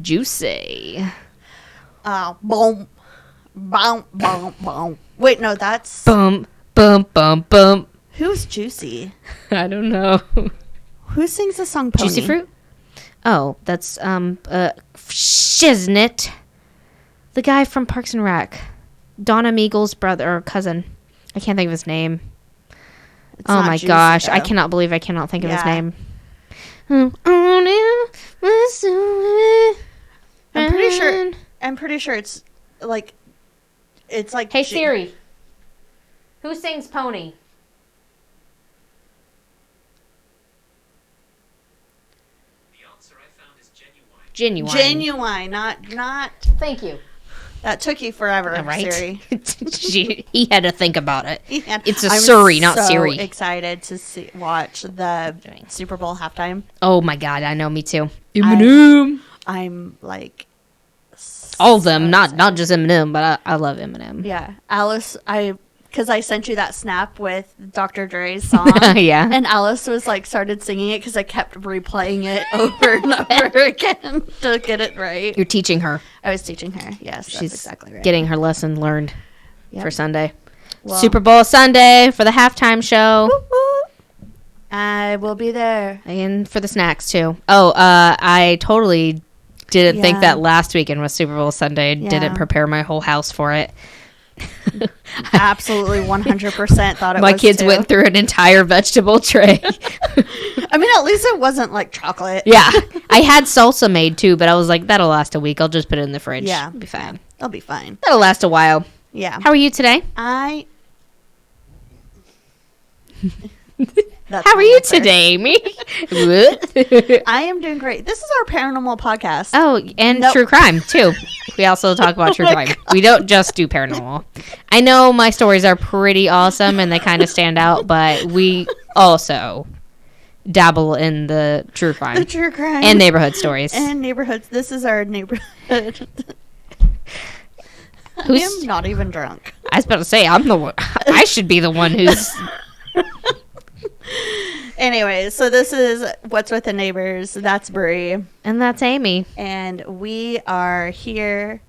Juicy. Boom, boom, boom, boom. Wait, no, that's Bum, bum, bum, bum. who's Juicy? I don't know. Who sings the song Pony? Juicy Fruit? Oh, that's, Shiznit. The guy from Parks and Rec. Donna Meagle's brother or cousin. I can't think of his name. It's Oh not my Juicy, gosh. though. I cannot believe I cannot think of his Yeah. name. I'm pretty sure it's like Hey Siri. Who sings Pony? The answer I found is genuine. Genuine. not. Thank you. That took you forever, Right? Siri. He had to think about it. Yeah. It's a I'm Surrey, not so Siri. Excited to watch the Super Bowl halftime. Oh my god, I know, me too. Eminem. I'm like All of them, not just Eminem, but I love Eminem. yeah, Alice. Because I sent you that snap with Dr. Dre's song. Yeah. And Alice was like started singing it because I kept replaying it over and over again to get it right. You're teaching her. I was teaching her. Yes, that's She's exactly right. getting her lesson learned Yep. for Sunday. Well, Super Bowl Sunday for the halftime show. whoop, whoop. I will be there. And for the snacks too. Oh, I totally didn't think Yeah. that last weekend was Super Bowl Sunday. Yeah. Didn't prepare my whole house for it. Absolutely 100% thought it My was kids too. went through an entire vegetable tray. I mean, at least it wasn't like chocolate. Yeah. I had salsa made too, but I was like, that'll last a week. I'll just put it in the fridge. Yeah. It'll be fine. That'll be fine. That'll last a while. Yeah. How are you today? That's How are my you answer. today, Amy? I am doing great. This is our paranormal podcast. Oh, and Nope. true crime too. We also talk about true my crime. We don't just do paranormal. I know my stories are pretty awesome and they kind of stand out, but we also dabble in the true crime The true crime. and neighborhood stories. And neighborhoods. This is our neighborhood. I Who's- am not even drunk. I was about to say I'm the one. I should be the one who's. Anyway, so this is What's with the Neighbors. That's Brie. And that's Amy. And we are here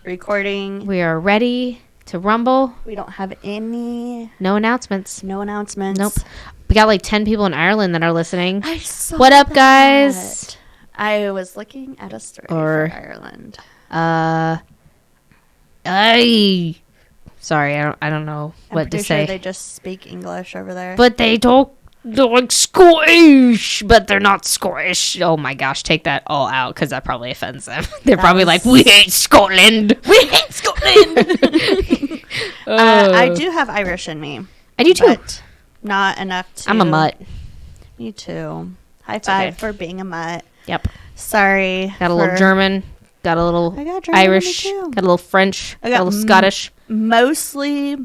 recording. We are ready to rumble. We don't have any, No announcements. no announcements. Nope. We got like 10 people in Ireland that are listening. I saw What up, that. guys? I was looking at a story Or- for Ireland. Sorry, I don't know I'm what to pretty say. sure they just speak English over there. But they talk like Scottish, but they're not Scottish. Oh my gosh, take that all out because that probably offends them. They're That probably was- like, we hate Scotland. We hate Scotland. I do have Irish in me. I do too. But not enough to. I'm a mutt. Me too. High five okay. for being a mutt. Yep. Sorry. Got a little for German. Got a little I got German in me Irish. too. Got a little French. I Got a got little Scottish. Mostly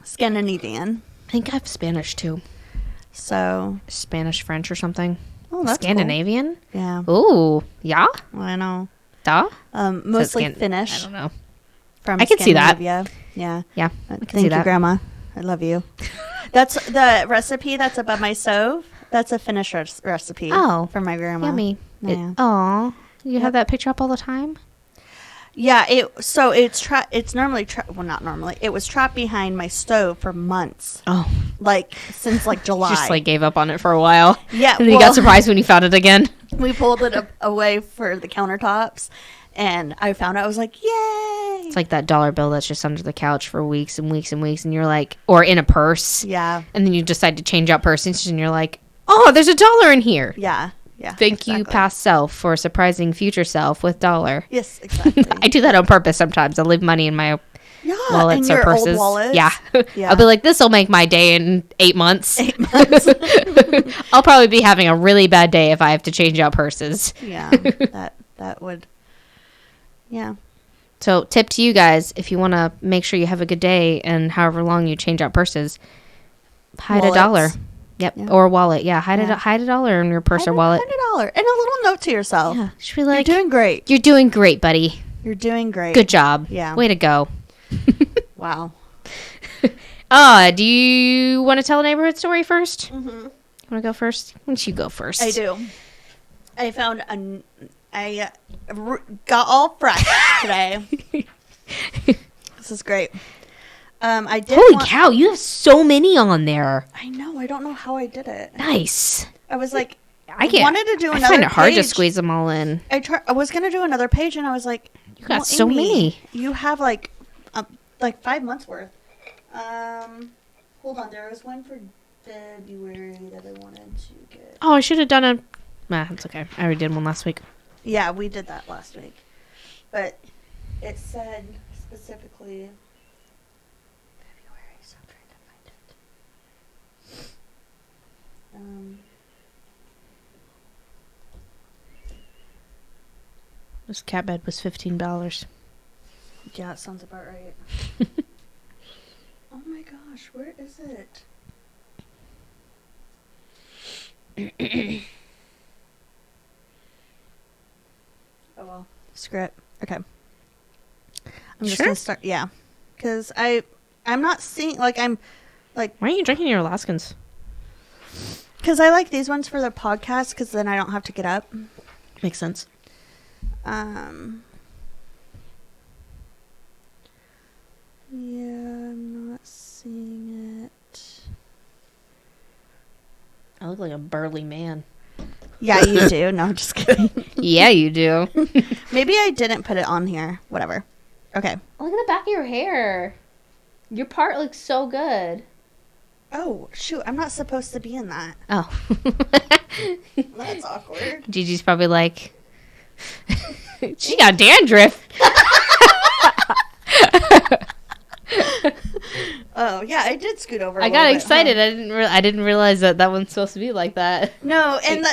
Scandinavian. I think I have Spanish too. So. Spanish, French, or something. Oh, that's Scandinavian. Cool. Yeah. Ooh, yeah, I know. da. Mostly Scan- Finnish. I don't know. From I could see that. Scandinavia. Yeah. Yeah, I can Thank see you, that. Grandma. I love you. That's the recipe that's above my stove. That's a Finnish recipe. Oh, from my grandma. Yummy. Yeah. Aw, you Yep. have that picture up all the time? Yeah, it's normally well, not normally. It was trapped behind my stove for months, Oh, like since like July. just like gave up on it for a while. Yeah, And then you well- got surprised when you found it again. We pulled it away for the countertops, and I found out. I was like, "Yay!" It's like that dollar bill that's just under the couch for weeks and weeks and weeks, and you're like, or in a purse, Yeah, and then you decide to change out purses, and you're like, oh, there's $1 in here. yeah, yeah. Thank you, exactly. past self, for surprising future self with $1. Yes, exactly. I do that on purpose sometimes. I leave money in my Yeah, wallets in or your purses. old wallets. Yeah. Yeah. I'll be like, this will make my day in 8 months. 8 months. I'll probably be having a really bad day if I have to change out purses. Yeah, that would. Yeah. So, tip to you guys, if you want to make sure you have a good day and however long you change out purses, hide Wallets. $1. Yep, Yeah. or wallet. Yeah, hide Yeah. hide $1 in your purse or wallet. $100 and a little note to yourself. Yeah, should be like, You're doing great. you're doing great, buddy. You're doing great. Good job. Yeah. Way to go. Wow. Do you want to tell a neighborhood story first? Mm-hmm. You want to go first? Why don't you go first? I do. I found I got all fresh today. This is great. I did. Holy cow, you have so many on there. I know. I don't know how I did it. Nice. I was like, I can't. wanted to do another I find it hard to page. squeeze them all in. I was gonna do another page, and I was like, You got so Amy, many. You have like 5 months worth. Hold on. There was one for February that I wanted to get. Oh, I should have done a... Nah, it's okay. I already did one last week. Yeah, we did that last week, but it said specifically February. So I'm trying to find it. This cat bed was $15. Yeah, it sounds about right. Oh my gosh, where is it? Oh well, screw it. Okay, I'm just Sure. gonna start. Yeah, because I'm not seeing I'm Why aren't you drinking your Alaskans? because I like these ones for the podcast because then I don't have to get up. Makes sense. Yeah, I'm not seeing it. I look like a burly man. Yeah, you do. No, I'm just kidding. Yeah, you do. Maybe I didn't put it on here. Whatever. Okay. Look at the back of your hair. Your part looks so good. Oh, shoot. I'm not supposed to be in that. Oh. That's awkward. Gigi's probably like, she got dandruff. Oh, yeah, I did scoot over. I got excited. I didn't realize that one's supposed to be like that. No, and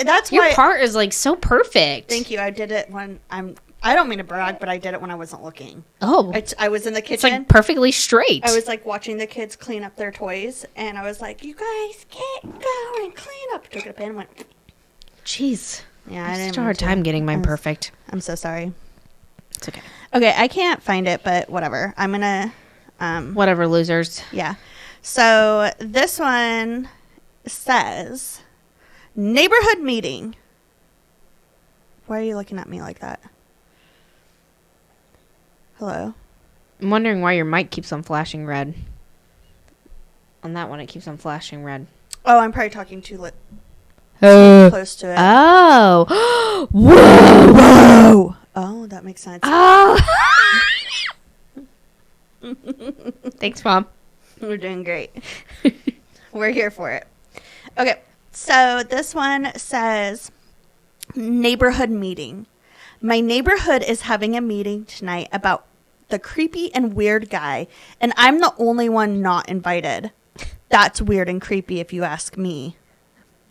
that's Your why. part is like so perfect. Thank you. I did it when I don't mean to brag, but I did it when I wasn't looking. Oh, I was in the kitchen. it's like perfectly straight. I was like watching the kids clean up their toys, and I was like, "You guys get going, clean up." Took a pen, and went. Jeez. Yeah, I I have didn't such a mean hard to. time getting mine perfect. I'm so sorry. It's okay. Okay, I can't find it, but whatever. I'm gonna. Whatever, losers. Yeah. So this one says neighborhood meeting. Why are you looking at me like that? Hello. I'm wondering why your mic keeps on flashing red. On that one, it keeps on flashing red. Oh, I'm probably talking too close to it. Oh. Whoa. Whoa. Oh, that makes sense. Oh. Thanks, Mom. We're doing great. We're here for it. Okay, so this one says neighborhood meeting. My neighborhood is having a meeting tonight about the creepy and weird guy, and I'm the only one not invited. That's weird and creepy if you ask me.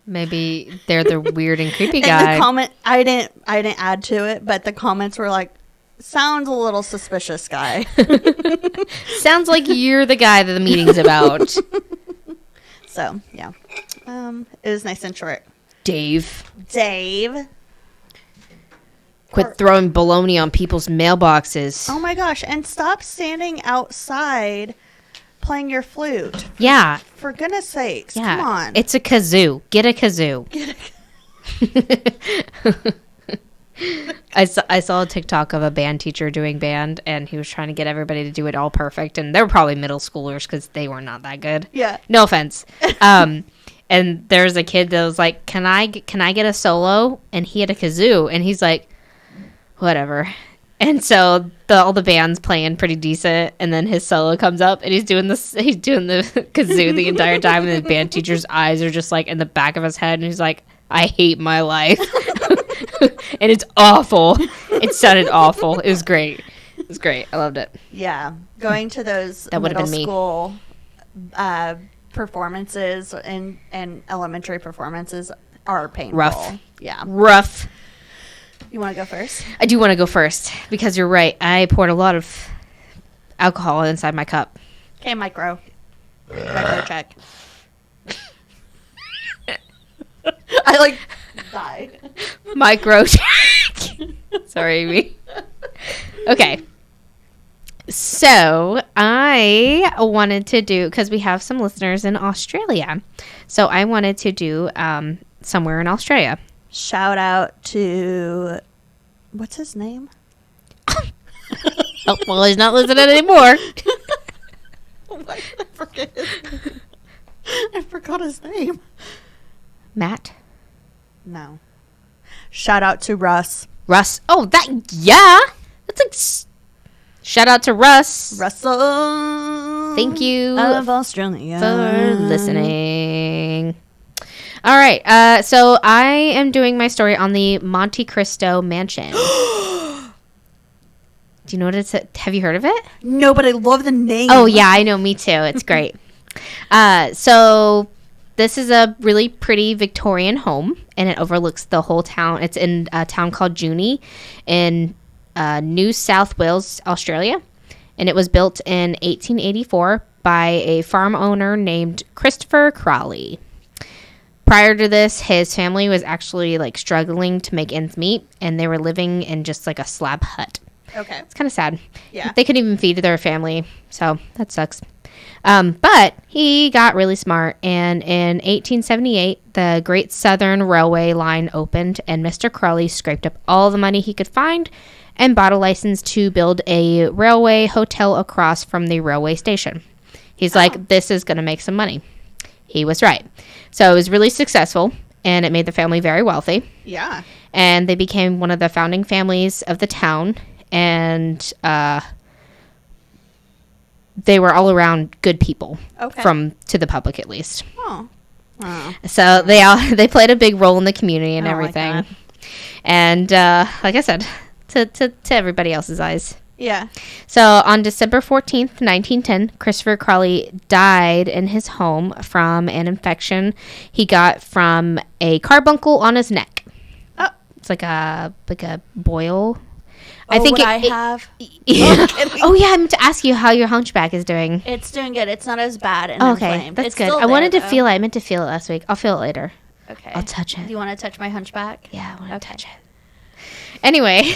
Maybe they're the weird and creepy And guy. the comment, I didn't add to it, but the comments were like, sounds a little suspicious, guy. Sounds like you're the guy that the meeting's about. So, yeah. It was nice and short. Dave. Quit throwing baloney on people's mailboxes. Oh my gosh, and stop standing outside playing your flute. Yeah. For goodness sakes, Yeah. come on. It's a kazoo. Get a kazoo. I saw a TikTok of a band teacher doing band, and he was trying to get everybody to do it all perfect, and they were probably middle schoolers because they were not that good. Yeah. No offense. And there's a kid that was like, "Can I get a solo?" And he had a kazoo, and he's like, "Whatever." And so all the band's playing pretty decent, and then his solo comes up, and he's doing the kazoo the entire time, and the band teacher's eyes are just like in the back of his head, and he's like, "I hate my life." And it's awful. It sounded awful. It was great. It was great. I loved it. Yeah. Going to those That would've middle been me. school performances and elementary performances are painful. Rough. Yeah. Rough. You want to go first? I do want to go first because you're right. I poured a lot of alcohol inside my cup. Okay, micro check. I died. Micro check. Sorry, Amy. Okay. So I wanted to do, because we have some listeners in Australia. So I wanted to do somewhere in Australia. Shout out to What's his name? Oh, well, he's not listening anymore. Why did I forget his name? I forgot his name. Matt? No. Shout out to Russ. Russ? Oh, yeah. That's like... Shout out to Russ. Russell. Thank you of Australia for listening. All right. So I am doing my story on the Monte Cristo Mansion. Do you know what it's? Have you heard of it? No, but I love the name. Oh, yeah. I know. Me too. It's great. So this is a really pretty Victorian home, and it overlooks the whole town. It's in a town called Junee in New South Wales, Australia, and it was built in 1884 by a farm owner named Christopher Crawley. Prior to this, his family was actually like struggling to make ends meet, and they were living in just like a slab hut. Okay. It's kind of sad. Yeah. They couldn't even feed their family, so that sucks. But he got really smart, and in 1878, the Great Southern Railway line opened, and Mr. Crawley scraped up all the money he could find and bought a license to build a railway hotel across from the railway station. He's like, this is going to make some money. He was right. So it was really successful, and it made the family very wealthy. Yeah. And they became one of the founding families of the town, and they were all around good people, to the public at least. Oh. So they played a big role in the community and everything. Like and like I said, to everybody else's eyes. Yeah. So on December 14th, 1910, Christopher Crawley died in his home from an infection he got from a carbuncle on his neck. Oh. It's like a boil. I think I have. Yeah. Oh yeah, I meant to ask you how your hunchback is doing. It's doing good. It's not as bad and okay, inflamed. that's it's good. Still I wanted there, to feel it. I meant to feel it last week. I'll feel it later. Okay. I'll touch it. Do you want to touch my hunchback? Yeah, I want to touch it. Anyway,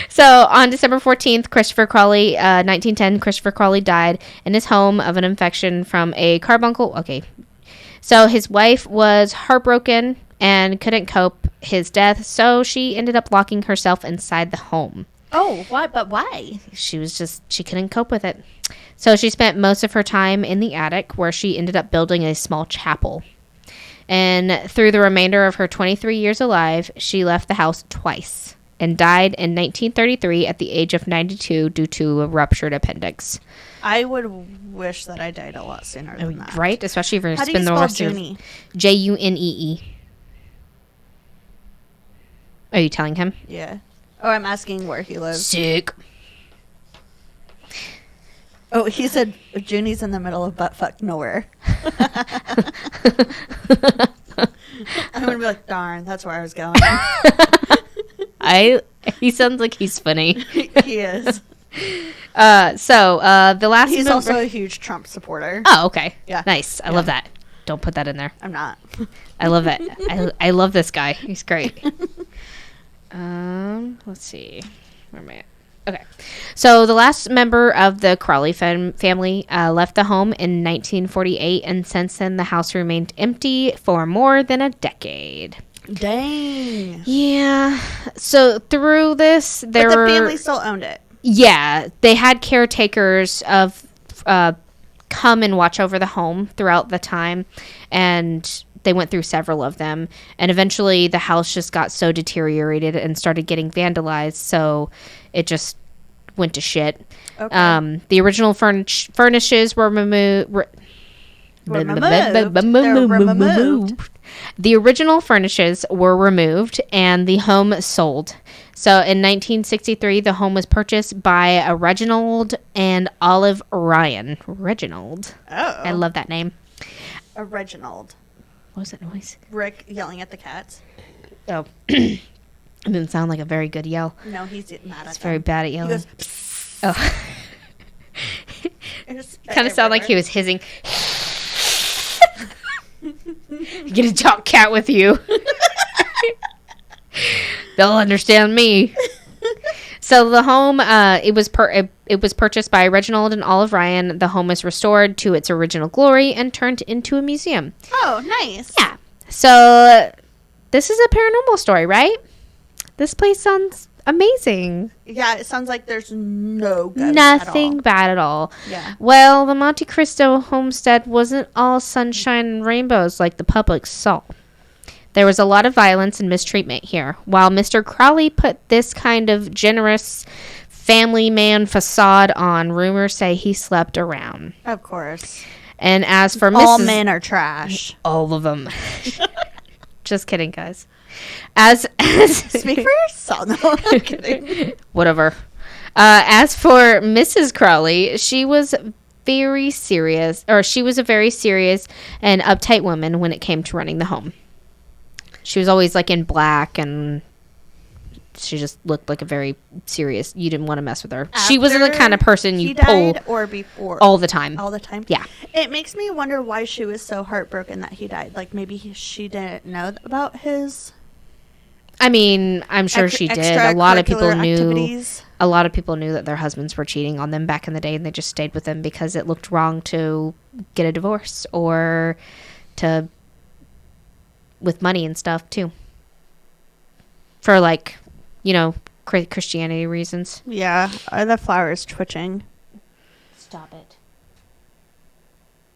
so on December 14th, 1910, Christopher Crawley died in his home of an infection from a carbuncle. Okay. So his wife was heartbroken and couldn't cope his death, so she ended up locking herself inside the home. Oh, why? But why? She couldn't cope with it. So she spent most of her time in the attic, where she ended up building a small chapel. And through the remainder of her 23 years alive, she left the house twice and died in 1933 at the age of 92 due to a ruptured appendix. I would wish that I died a lot sooner than that. Right? Especially if you're How going to spend the rest of Junee? Junee. Are you telling him? Yeah. Oh, I'm asking where he lives. Sick. Oh, he said Junie's in the middle of buttfuck nowhere. I'm going to be like, darn, that's where I was going. He sounds like he's funny. He is. The last He's member- also a huge Trump supporter. Oh, okay. Yeah. Nice. I love that. Don't put that in there. I'm not. I love it. I love this guy. He's great. Let's see. Where am I at? Okay. So the last member of the Crawley family left the home in 1948, and since then the house remained empty for more than a decade. Dang. Yeah. So through this, But the family still owned it. Yeah, they had caretakers of come and watch over the home throughout the time, and they went through several of them. And eventually, the house just got so deteriorated and started getting vandalized, so it just went to shit. Okay. The original furnishes were removed. The original furnishes were removed and the home sold. So in 1963, the home was purchased by a Reginald and Olive Ryan. Reginald. Oh. I love that name. A Reginald. What was that noise? Rick yelling at the cats. Oh. It didn't sound like a very good yell. No, he's mad at He's very bad at yelling. He goes, oh. Kind of sounded like he was hissing. Get a dog cat with you. They'll understand me. So the home, it was purchased by Reginald and Olive Ryan. The home was restored to its original glory and turned into a museum. Oh, nice. Yeah. So this is a paranormal story, right? This place sounds amazing. Yeah, it sounds like there's no ghosts Nothing at all. bad at all. Yeah. Well, the Monte Cristo homestead wasn't all sunshine and rainbows like the public saw. There was a lot of violence and mistreatment here. While Mr. Crowley put this kind of generous family man facade on, rumors say he slept around. Of course. And as for All Mrs. men are trash. All of them. Just kidding, guys. As Speak for yourself. No, I'm kidding. Whatever. As for Mrs. Crowley, she was a very serious and uptight woman when it came to running the home. She was always like in black, and she just looked like a very serious. You didn't want to mess with her. She wasn't the kind of person you pull or before all the time. All the time. Yeah. It makes me wonder why she was so heartbroken that he died. Like maybe she didn't know about his. I mean, I'm sure she did. A lot of people knew. Activities. A lot of people knew that their husbands were cheating on them back in the day, and they just stayed with them because it looked wrong to get a divorce or to with money and stuff too. For like, Christianity reasons. Yeah, the flower is twitching. Stop it.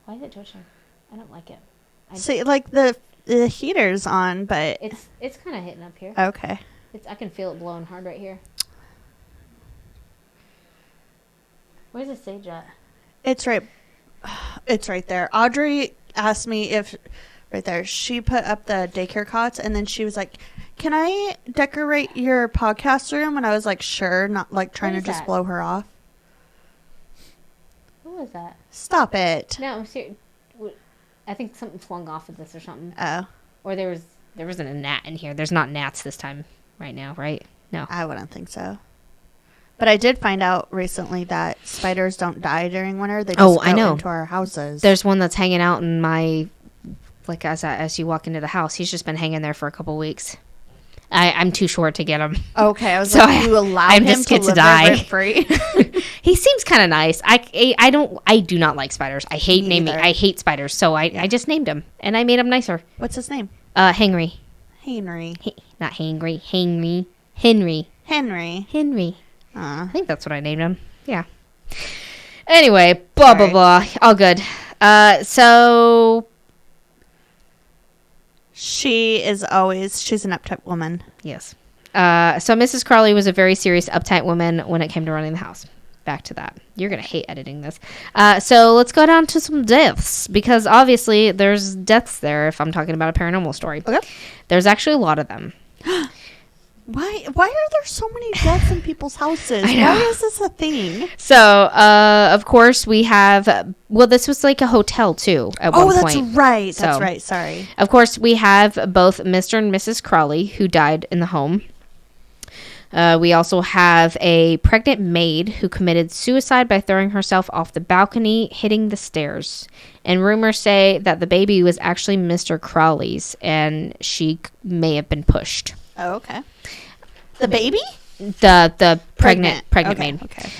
Why is it twitching? I don't like it. See, like the heater's on, but It's kind of hitting up here. okay. I can feel it blowing hard right here. Where's the sage at? It's right there. Audrey asked me if right there. She put up the daycare cots, and then she was like, "Can I decorate your podcast room?" And I was like, "Sure," not like trying to just blow her off. Who was that? Stop it. No, I'm serious. I think something flung off of this or something. Oh, Or there wasn't a gnat in here. There's not gnats this time right now, right? No. I wouldn't think so. But I did find out recently that spiders don't die during winter. They just I go know. into our houses. There's one that's hanging out in my, like as you walk into the house. He's just been hanging there for a couple weeks. I'm too short to get him. Okay, I was So like, you allow I'm him just to get to live die. there rent-free? He seems kind of nice. I do not like spiders. I hate Me naming. either. I hate spiders. So I just named him, and I made him nicer. What's his name? Henry. Henry. Not hangry. Henry. Henry. Henry. Henry. Aw. I think that's what I named him. Yeah. Anyway, blah, blah, blah. All good. So, she's an uptight woman. yes. So Mrs. Crowley was a very serious, uptight woman when it came to running the house. Back to that. You're going to hate editing this. So let's go down to some deaths, because obviously there's deaths there if I'm talking about a paranormal story. Okay. There's actually a lot of them. Why are there so many deaths in people's houses? I know. Why is this a thing? So, of course, we have... Well, this was like a hotel, too, at one point. Oh, that's right. That's So- right. Sorry. Of course, we have both Mr. and Mrs. Crowley, who died in the home. We also have a pregnant maid who committed suicide by throwing herself off the balcony, hitting the stairs. And rumors say that the baby was actually Mr. Crowley's, and she may have been pushed. Oh, okay. The baby? The pregnant Okay, maid. Okay.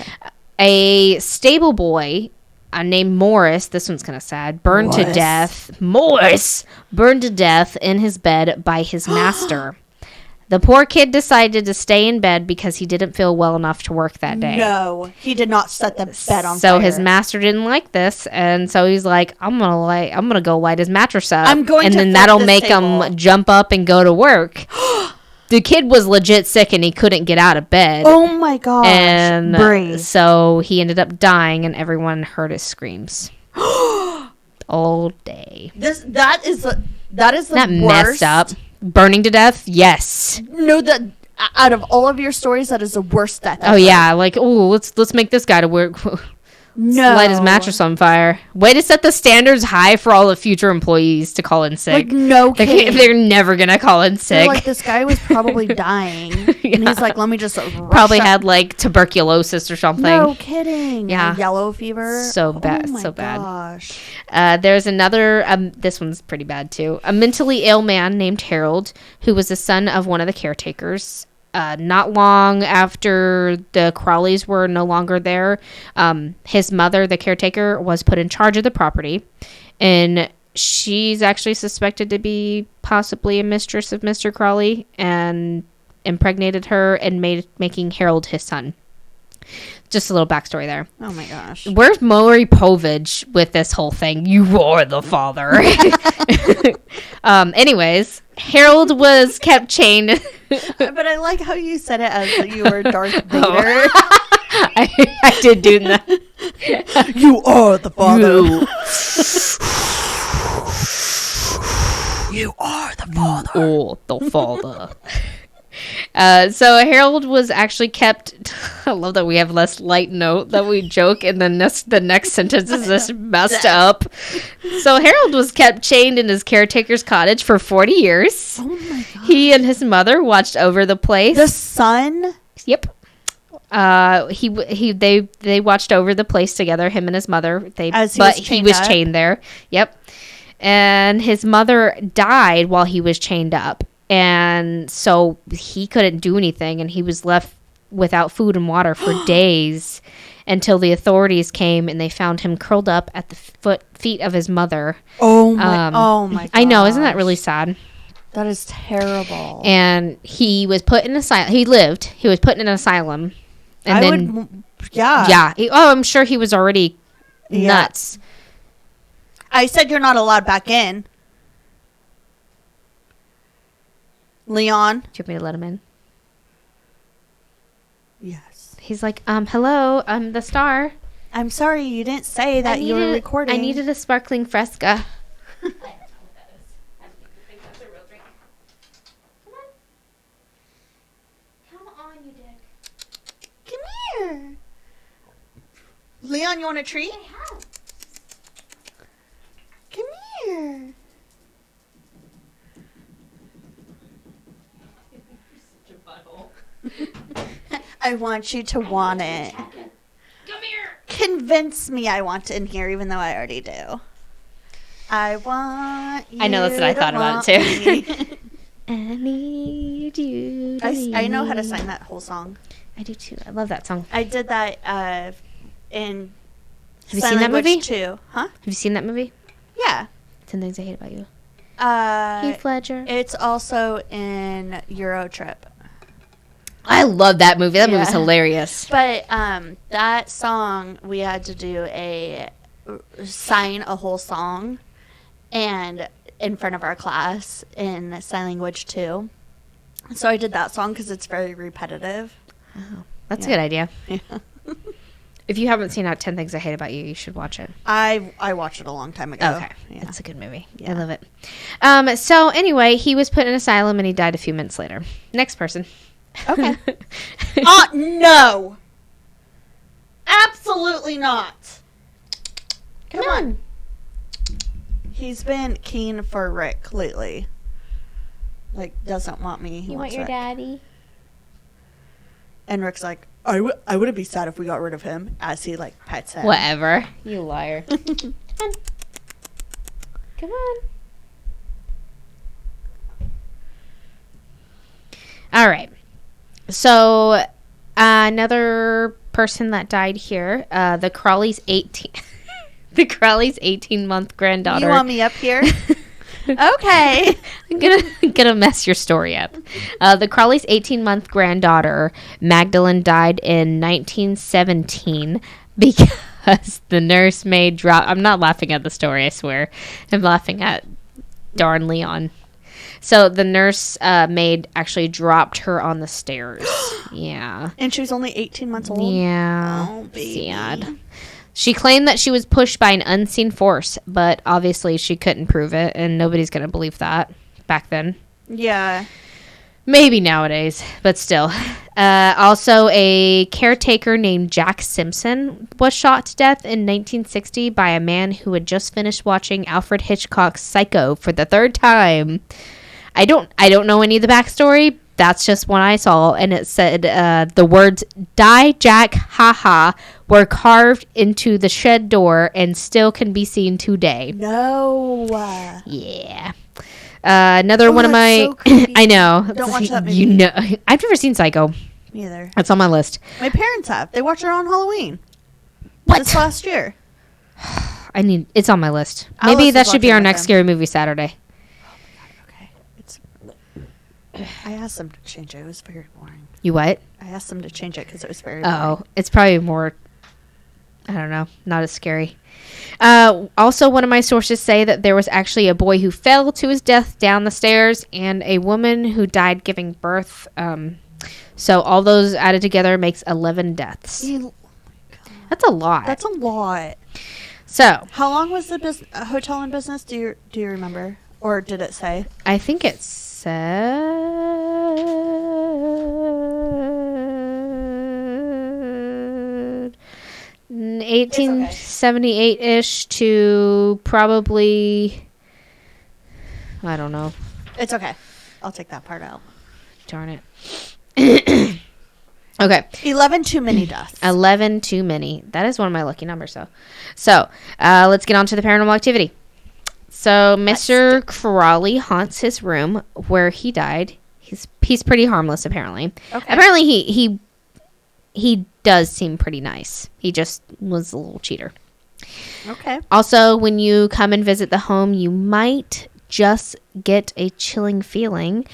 A stable boy named Morris, this one's kind of sad, burned to death. Morris burned to death in his bed by his master. The poor kid decided to stay in bed because he didn't feel well enough to work that day. No, he did not set the bed on So fire. his master didn't like this, and so he's like, I'm gonna go light his mattress up. I'm going and to then flip that'll this make table." him jump up and go to work. The kid was legit sick and he couldn't get out of bed. Oh my gosh. And Bree. so he ended up dying, and everyone heard his screams all day. That is the That worst. messed up. Burning to death? Yes. No, out of all of your stories, that is the worst death. Oh yeah, like let's make this guy to work. No. Light his mattress on fire. Way to set the standards high for all the future employees to call in sick. Like, no kidding. They're never gonna call in They're sick. like, this guy was probably dying. And he's like, let me just Probably had like tuberculosis or something. No kidding. Yeah. Yellow fever. So bad, Oh my so bad. gosh. There's another, this one's pretty bad too. A mentally ill man named Harold, who was the son of one of the caretakers. Not long after the Crowleys were no longer there, his mother, the caretaker, was put in charge of the property. And she's actually suspected to be possibly a mistress of Mr. Crowley. And impregnated her and making Harold his son. Just a little backstory there. Oh my gosh. Where's Maury Povich with this whole thing? You are the father. Anyways, Harold was kept chained. But I like how you said it as you were Darth Vader. I did do that. You are the father. You are the father. Oh, the father. So Harold was actually kept. I love that we have less light note that we joke, and then the next sentence is this messed up. So Harold was kept chained in his caretaker's cottage for 40 years. Oh my god. He and his mother watched over the place. The son? Yep. They watched over the place together. Him and his mother. He was chained there. Yep. And his mother died while he was chained up. And so he couldn't do anything, and he was left without food and water for days until the authorities came and they found him curled up at the feet of his mother. Oh my! I know, isn't that really sad? That is terrible. And he was put in asylum. He lived. He was put in an asylum, and yeah. I'm sure he was already nuts. I said you're not allowed back in. Leon. Do you want me to let him in? Yes. He's like, hello, I'm the star. I'm sorry, you didn't say that you were recording. I needed a sparkling Fresca. I don't know what that is. I think that's a real drink. Come on, you dick. Come here. Leon, you want a treat? Come here. I want you to want it. Come here. Convince me I want it in here, even though I already do. I want you. I know that's what I thought about it too. I need you. I know how to sing that whole song. I do too. I love that song. I did that in Have you seen that movie? Too. Huh? Have you seen that movie? Yeah. 10 Things I Hate About You. Heath Ledger. It's also in Euro Trip. I love that movie. That movie's hilarious. But that song, we had to sign a whole song, and in front of our class in sign language too. So I did that song because it's very repetitive. Oh, that's a good idea. Yeah. If you haven't seen 10 Things I Hate About You, you should watch it. I watched it a long time ago. Okay. Yeah. It's a good movie. Yeah. I love it. So anyway, he was put in an asylum and he died a few minutes later. Next person. Okay. No. Absolutely not. Come on. He's been keen for Rick lately. Like, doesn't want me. He You want wants your Rick. daddy? And Rick's like, I wouldn't be sad if we got rid of him, as he, like, pets him. Whatever. You liar. Come on. Come on. All right. So, another person that died here, the Crawley's 18-month granddaughter. You want me up here? Okay. I'm gonna mess your story up. The Crawley's 18-month granddaughter, Magdalene, died in 1917 because the nursemaid dropped. I'm not laughing at the story, I swear. I'm laughing at darn Leon. So the nurse maid actually dropped her on the stairs. Yeah. And she was only 18 months old? Yeah. Oh, baby. Sad. She claimed that she was pushed by an unseen force, but obviously she couldn't prove it, and nobody's going to believe that back then. Yeah. Maybe nowadays, but still. Also, a caretaker named Jack Simpson was shot to death in 1960 by a man who had just finished watching Alfred Hitchcock's Psycho for the third time. I don't know any of the backstory. That's just one I saw, and it said the words "Die, Jack, haha" were carved into the shed door and still can be seen today. No. Yeah. Another one of my... So creepy. I know. Don't watch that movie. You know, I've never seen Psycho. Me either. That's on my list. My parents have. They watched it on Halloween. What? This last year. It's on my list. I'll Maybe listen that to should be watch it our with next them. scary movie Saturday. Okay. It's I asked them to change it. It was very boring. You what? I asked them to change it because it was very boring. Oh, it's probably more, I don't know, not as scary. Also, one of my sources say that there was actually a boy who fell to his death down the stairs and a woman who died giving birth. So all those added together makes 11 deaths. That's a lot. That's a lot. So How long was the hotel in business? Do you remember? Or did it say? I think it said 1878-ish to probably, I don't know. It's okay. I'll take that part out. Darn it. Okay. 11 too many deaths. 11 too many. That is one of my lucky numbers, though. So, let's get on to the paranormal activity. So, Mr. Crawley haunts his room where he died. He's pretty harmless, apparently. Okay. Apparently, he does seem pretty nice. He just was a little cheater. Okay. Also, when you come and visit the home, you might just get a chilling feeling,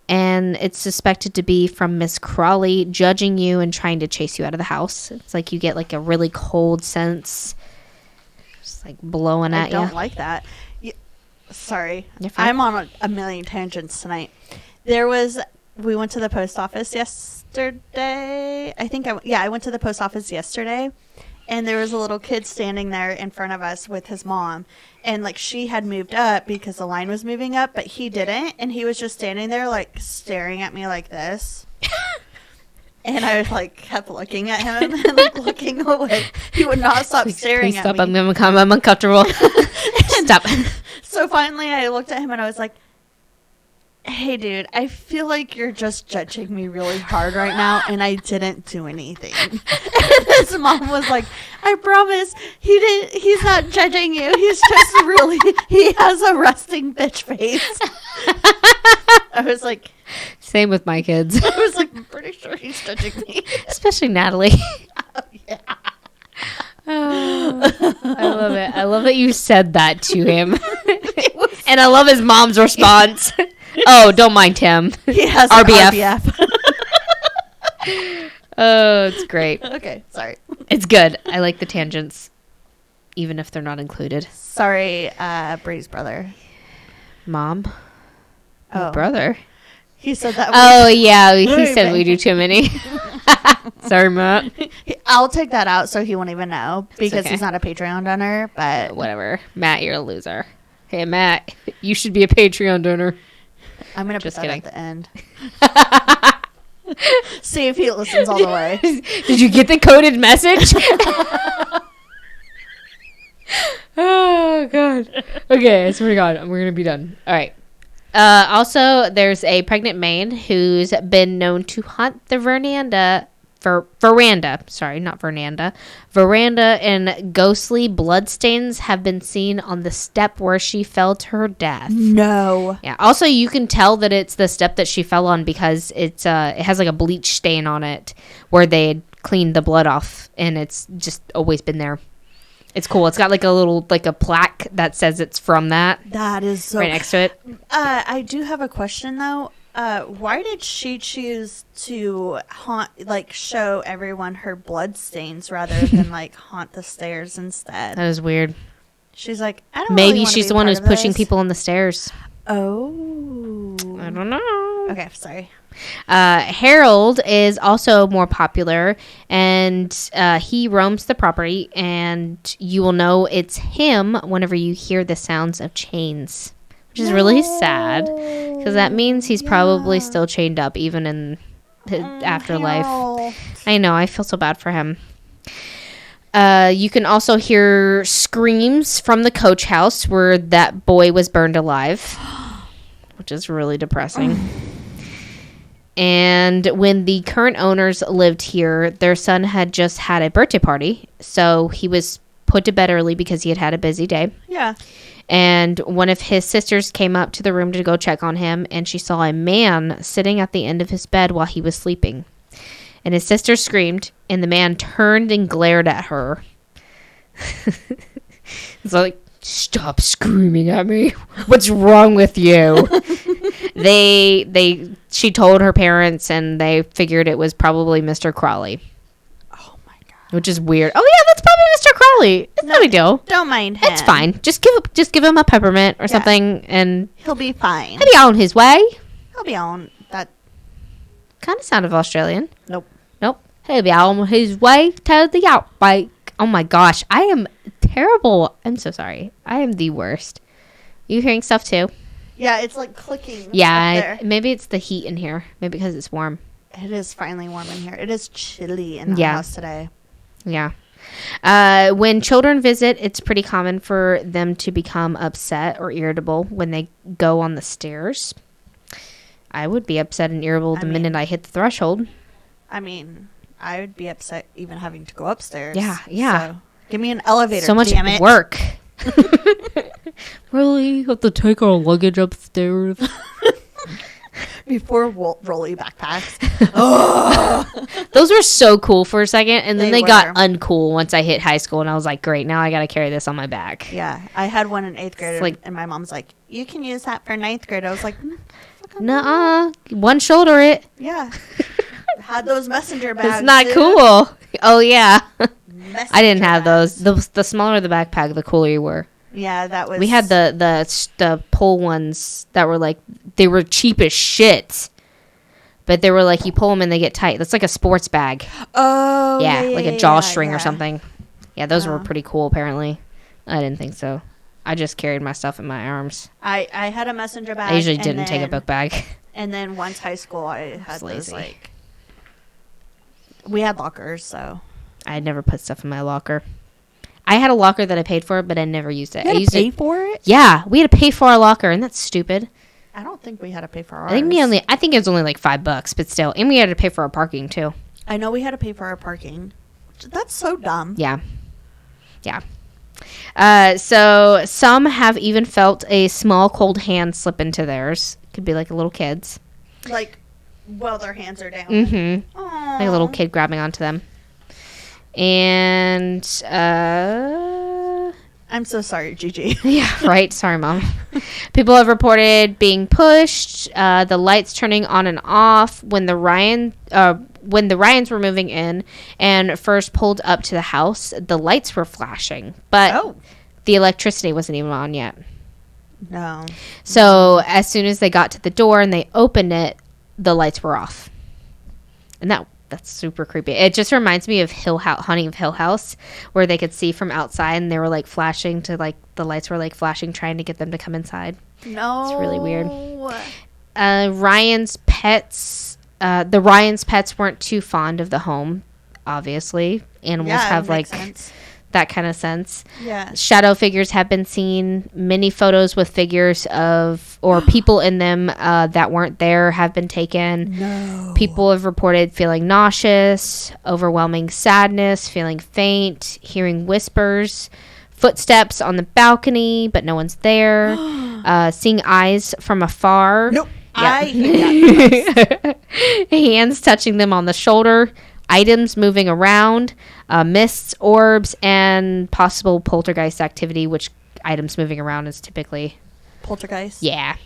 and it's suspected to be from Miss Crawley judging you and trying to chase you out of the house. It's like you get like a really cold sense, just like blowing at you. I don't like that. Sorry. You're fine. I'm on a million tangents tonight. We went to the post office yesterday. I went to the post office yesterday, and there was a little kid standing there in front of us with his mom, and like she had moved up because the line was moving up, but he didn't, and he was just standing there like staring at me like this. And I like kept looking at him and like looking away. He would not stop staring Please at stop. me. I'm uncomfortable. Stop. So finally I looked at him and I was like, hey dude, I feel like you're just judging me really hard right now, and I didn't do anything. And his mom was like, I promise he's not judging you. He's just he has a resting bitch face. I was like, Same with my kids. I'm pretty sure he's judging me. Especially Natalie. Oh, yeah. Oh, I love it. I love that you said that to him. And I love his mom's response. Oh, don't mind him. He has RBF. RBF. Oh, it's great. Okay, sorry. It's good. I like the tangents, even if they're not included. Sorry, Brady's brother. Mom? Oh. Brother? He said that. Oh, yeah. He Very said bad. we do too many. Sorry, Matt. I'll take that out so he won't even know because okay. he's not a Patreon donor, but Whatever. Matt, you're a loser. Hey, Matt, you should be a Patreon donor. I'm going to put Just that kidding. at the end. See if he listens all the way. Did you get the coded message? Oh, God. Okay, I swear to God, we're going to be done. All right. Also, there's a pregnant man who's been known to haunt the veranda, and ghostly bloodstains have been seen on the step where she fell to her death. No. Yeah. Also, you can tell that it's the step that she fell on because it has like a bleach stain on it where they had cleaned the blood off, and it's just always been there. It's cool. It's got like a little like a plaque that says it's from that That is so. right next to it. I do have a question though. Why did she choose to show everyone her blood stains rather than like haunt the stairs instead? That was weird. She's like, I don't. Maybe really wanna she's be the one part who's of pushing this. people on the stairs. Oh. I don't know. Okay, sorry. Harold is also more popular, and he roams the property, and you will know it's him whenever you hear the sounds of chains, which is really sad because that means he's probably still chained up even in his afterlife. Harold. I know. I feel so bad for him. You can also hear screams from the coach house where that boy was burned alive, which is really depressing. And when the current owners lived here, their son had just had a birthday party. So he was put to bed early because he had had a busy day. Yeah. And one of his sisters came up to the room to go check on him, and she saw a man sitting at the end of his bed while he was sleeping. And his sister screamed, and the man turned and glared at her. It's like, stop screaming at me. What's wrong with you? She told her parents, and they figured it was probably Mr. Crawley. Oh my god. Which is weird. Oh yeah, that's probably Mr. Crawley. It's no big deal. Don't mind him. It's fine. Just give him a peppermint or something, and he'll be fine. he'll be on his way. He'll be on that. Kind of sounded Australian. Nope. He'll be on his way to the outback. Oh my gosh, I am terrible. I'm so sorry. I am the worst. You hearing stuff too? Yeah, it's like clicking. Yeah, maybe it's the heat in here. Maybe because it's warm. It is finally warm in here. It is chilly in the house today. Yeah. When children visit, it's pretty common for them to become upset or irritable when they go on the stairs. I would be upset and irritable the minute I hit the threshold. I mean, I would be upset even having to go upstairs. Yeah. So give me an elevator. So much work. Really? Have to take our luggage upstairs? Before rolly backpacks. Those were so cool for a second, and then they got were. uncool once I hit high school, and I was like, great, now I got to carry this on my back. Yeah. I had one in 8th grade, like, and my mom's like, you can use that for 9th grade. I was like, nuh-uh. One shoulder it. yeah. Had those messenger bags. It's not cool. Oh, yeah. Messenger I didn't have bags. those. The smaller the backpack, the cooler you were. Yeah, that was. We had the pull ones that were like, they were cheap as shit. But they were like, you pull them and they get tight. That's like a sports bag. Oh. Yeah, like a drawstring yeah. or something. Yeah, those were pretty cool, apparently. I didn't think so. I just carried my stuff in my arms. I had a messenger bag. I usually didn't take a book bag. And then once high school, I had those, lazy. like. We had lockers, so. I had never put stuff in my locker. I had a locker that I paid for, but I never used it. You I had used to pay it. for it? Yeah, we had to pay for our locker, and that's stupid. I don't think we had to pay for ours. I think it was only like $5, but still, and we had to pay for our parking too. I know we had to pay for our parking. That's so dumb. Yeah. So some have even felt a small cold hand slip into theirs. Could be like a little kid's. Like, while their hands are down. Mm-hmm. Aww. Like a little kid grabbing onto them. And I'm so sorry, Gigi. yeah, right. Sorry, Mom. People have reported being pushed, the lights turning on and off when the Ryans were moving in and first pulled up to the house. The lights were flashing, but the electricity wasn't even on yet. No. So as soon as they got to the door and they opened it, the lights were off, and that's super creepy. It just reminds me of Haunting of Hill House, where they could see from outside and they were like flashing to like the lights were like flashing, trying to get them to come inside. No. It's really weird. Ryan's pets. The Ryan's pets weren't too fond of the home. Obviously, animals have like that kind of sense. Yeah. Shadow figures have been seen. Many photos with figures of or people in them that weren't there have been taken. No. People have reported feeling nauseous, overwhelming sadness, feeling faint, hearing whispers, footsteps on the balcony, but no one's there. Seeing eyes from afar. Nope. Yep. I hate that. Hands touching them on the shoulder. Items moving around, mists, orbs, and possible poltergeist activity, which items moving around is typically... Poltergeist? Yeah.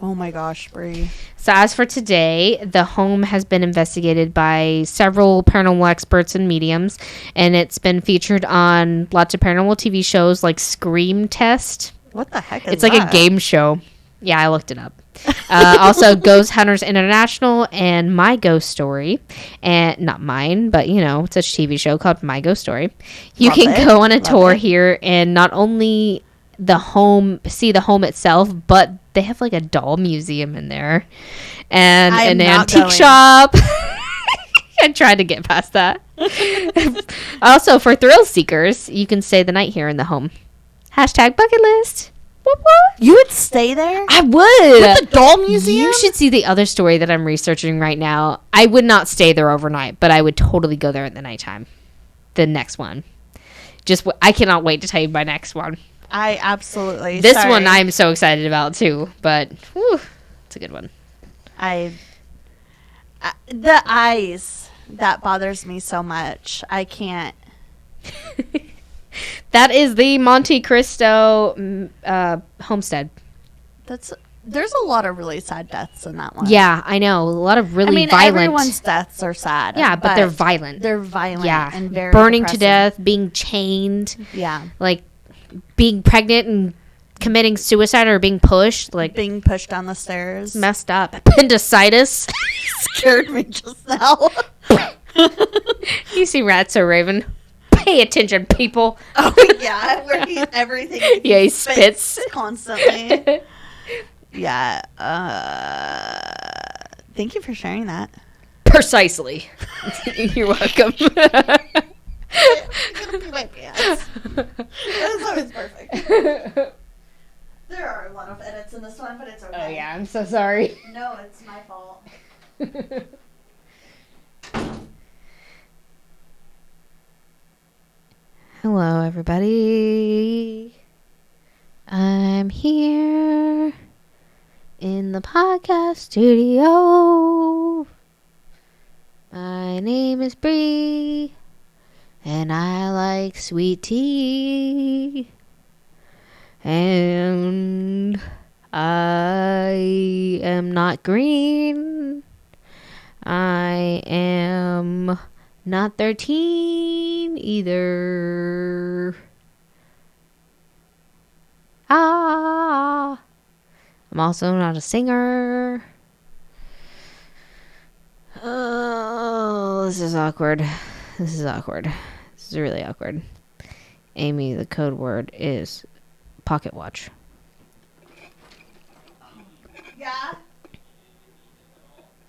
Oh my gosh, Brie. So as for today, the home has been investigated by several paranormal experts and mediums, and it's been featured on lots of paranormal TV shows like Scream Test. What the heck is It's like that? a game show. Yeah, I looked it up. Also, Ghost Hunters International and My Ghost Story. And not mine, but, it's a TV show called My Ghost Story. You Love can it. go on a Love tour it. here and not only see the home itself, but they have like a doll museum in there. And I'm an not antique going. shop. I tried to get past that. Also, for thrill seekers, you can stay the night here in the home. # bucket list. What? You would stay there? I would. With the doll museum? You should see the other story that I'm researching right now. I would not stay there overnight, but I would totally go there at the nighttime. The next one. I cannot wait to tell you my next one. I absolutely. This sorry. one I'm so excited about too, but it's a good one. The eyes, that bothers me so much. I can't. That is the Monte Cristo homestead. That's There's a lot of really sad deaths in that one. Yeah, I know. A lot of really I mean, violent. everyone's deaths are sad. Yeah, but they're violent. They're violent. Yeah, and very burning depressing. to death, being chained, Yeah, like being pregnant and committing suicide or being pushed, like being pushed down the stairs. messed up. Appendicitis. Scared me just now. You see Rats Are Raven. Pay attention, people. Oh yeah, where everything. Yeah, he spits. constantly. Yeah. Thank you for sharing that. Precisely. You're welcome. Gonna be my pants. That's always perfect. There are a lot of edits in this one, but it's okay. Oh yeah, I'm so sorry. No, it's my fault. Hello, everybody. I'm here in the podcast studio. My name is Bree, and I like sweet tea. And I am not green. I am not 13 either. I'm also not a singer. Oh, this is awkward. This is really awkward. Amy, the code word is pocket watch. Yeah.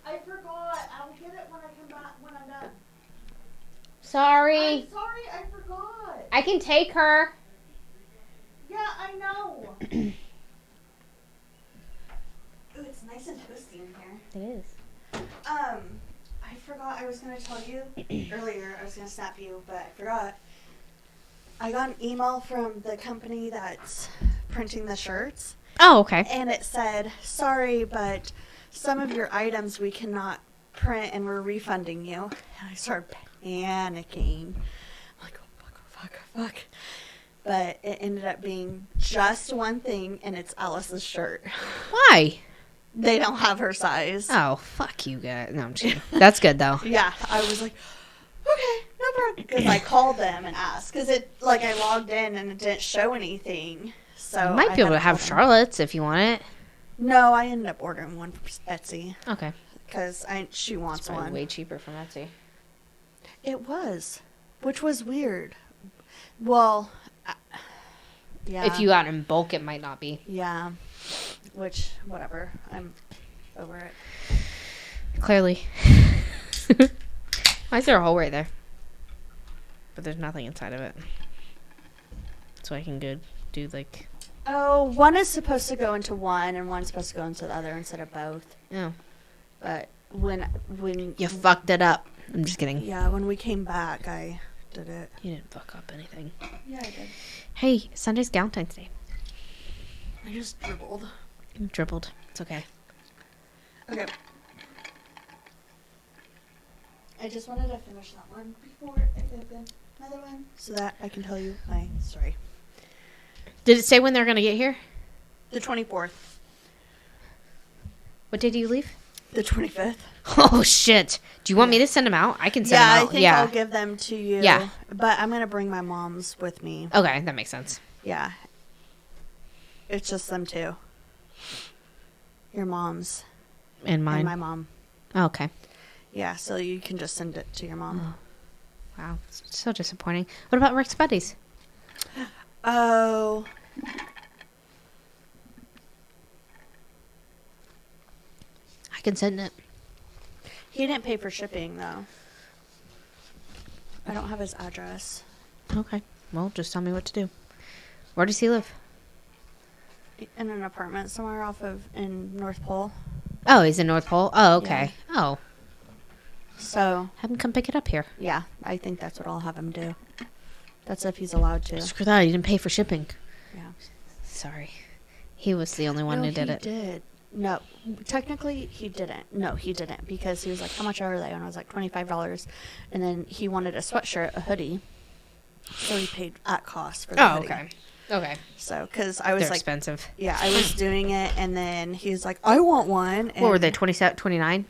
I forgot. I'll get it when I come back when I'm done. Sorry. I'm sorry, I forgot. I can take her. Yeah, I know. Ooh, it's nice and toasty in here. It is. I forgot I was gonna tell you earlier. I was gonna snap you, but I forgot. I got an email from the company that's printing the shirts, Oh, okay. and it said, "Sorry, but some of your items we cannot print, and we're refunding you." And I started panicking. I'm like, "Oh fuck!" But it ended up being just one thing, and it's Alice's shirt. Why? They don't have her size. Oh, fuck you guys. No, I'm just kidding. That's good, though. Yeah, I was like, okay, no problem. Because I called them and asked. Because I logged in and it didn't show anything. So You might be able to have Charlotte's if you want it. No, I ended up ordering one from Etsy. Okay. Because she wants It's probably one. way cheaper from Etsy. It was. Which was weird. Well, yeah. If you got in bulk, it might not be. Yeah. Which, whatever. I'm over it. Clearly. Why is there a hole right there? But there's nothing inside of it. So I can go do like... Oh, one is supposed to go into one and one's supposed to go into the other instead of both. Oh. But when You fucked it up. I'm just kidding. yeah, when we came back, I did it. You didn't fuck up anything. Yeah, I did. Hey, Sunday's Valentine's Day. I just dribbled. You dribbled. It's okay. Okay. I just wanted to finish that one before I open another one so that I can tell you my story. Did it say when they're going to get here? The 24th. What day do you leave? The 25th. Oh, shit. Do you want me to send them out? I can send Yeah, them I out. think I'll give them to you. Yeah. But I'm going to bring my mom's with me. Okay, that makes sense. Yeah. It's just them two. Your mom's. And mine? And my mom. Oh, okay. Yeah, so you can just send it to your mom. Wow. So disappointing. What about Rick's buddies? Oh. I can send it. He didn't pay for shipping, though. I don't have his address. Okay. Well, just tell me what to do. Where does he live? In an apartment somewhere in North Pole. Oh, he's in North Pole? Oh, okay. Yeah. Oh. So, Have him come pick it up here. yeah, I think that's what I'll have him do. That's if he's allowed to. Screw that. He didn't pay for shipping. Yeah. Sorry. He was the only one No, who did he it. did. No, technically he didn't. No, he didn't because he was like, "How much are they?" And I was like, $25. And then he wanted a sweatshirt, a hoodie, so he paid at cost for the Oh, hoodie. okay. Okay. So, because I was They're like, expensive. yeah, I was doing it, and then he was like, I want one. And What were they, 27, 29?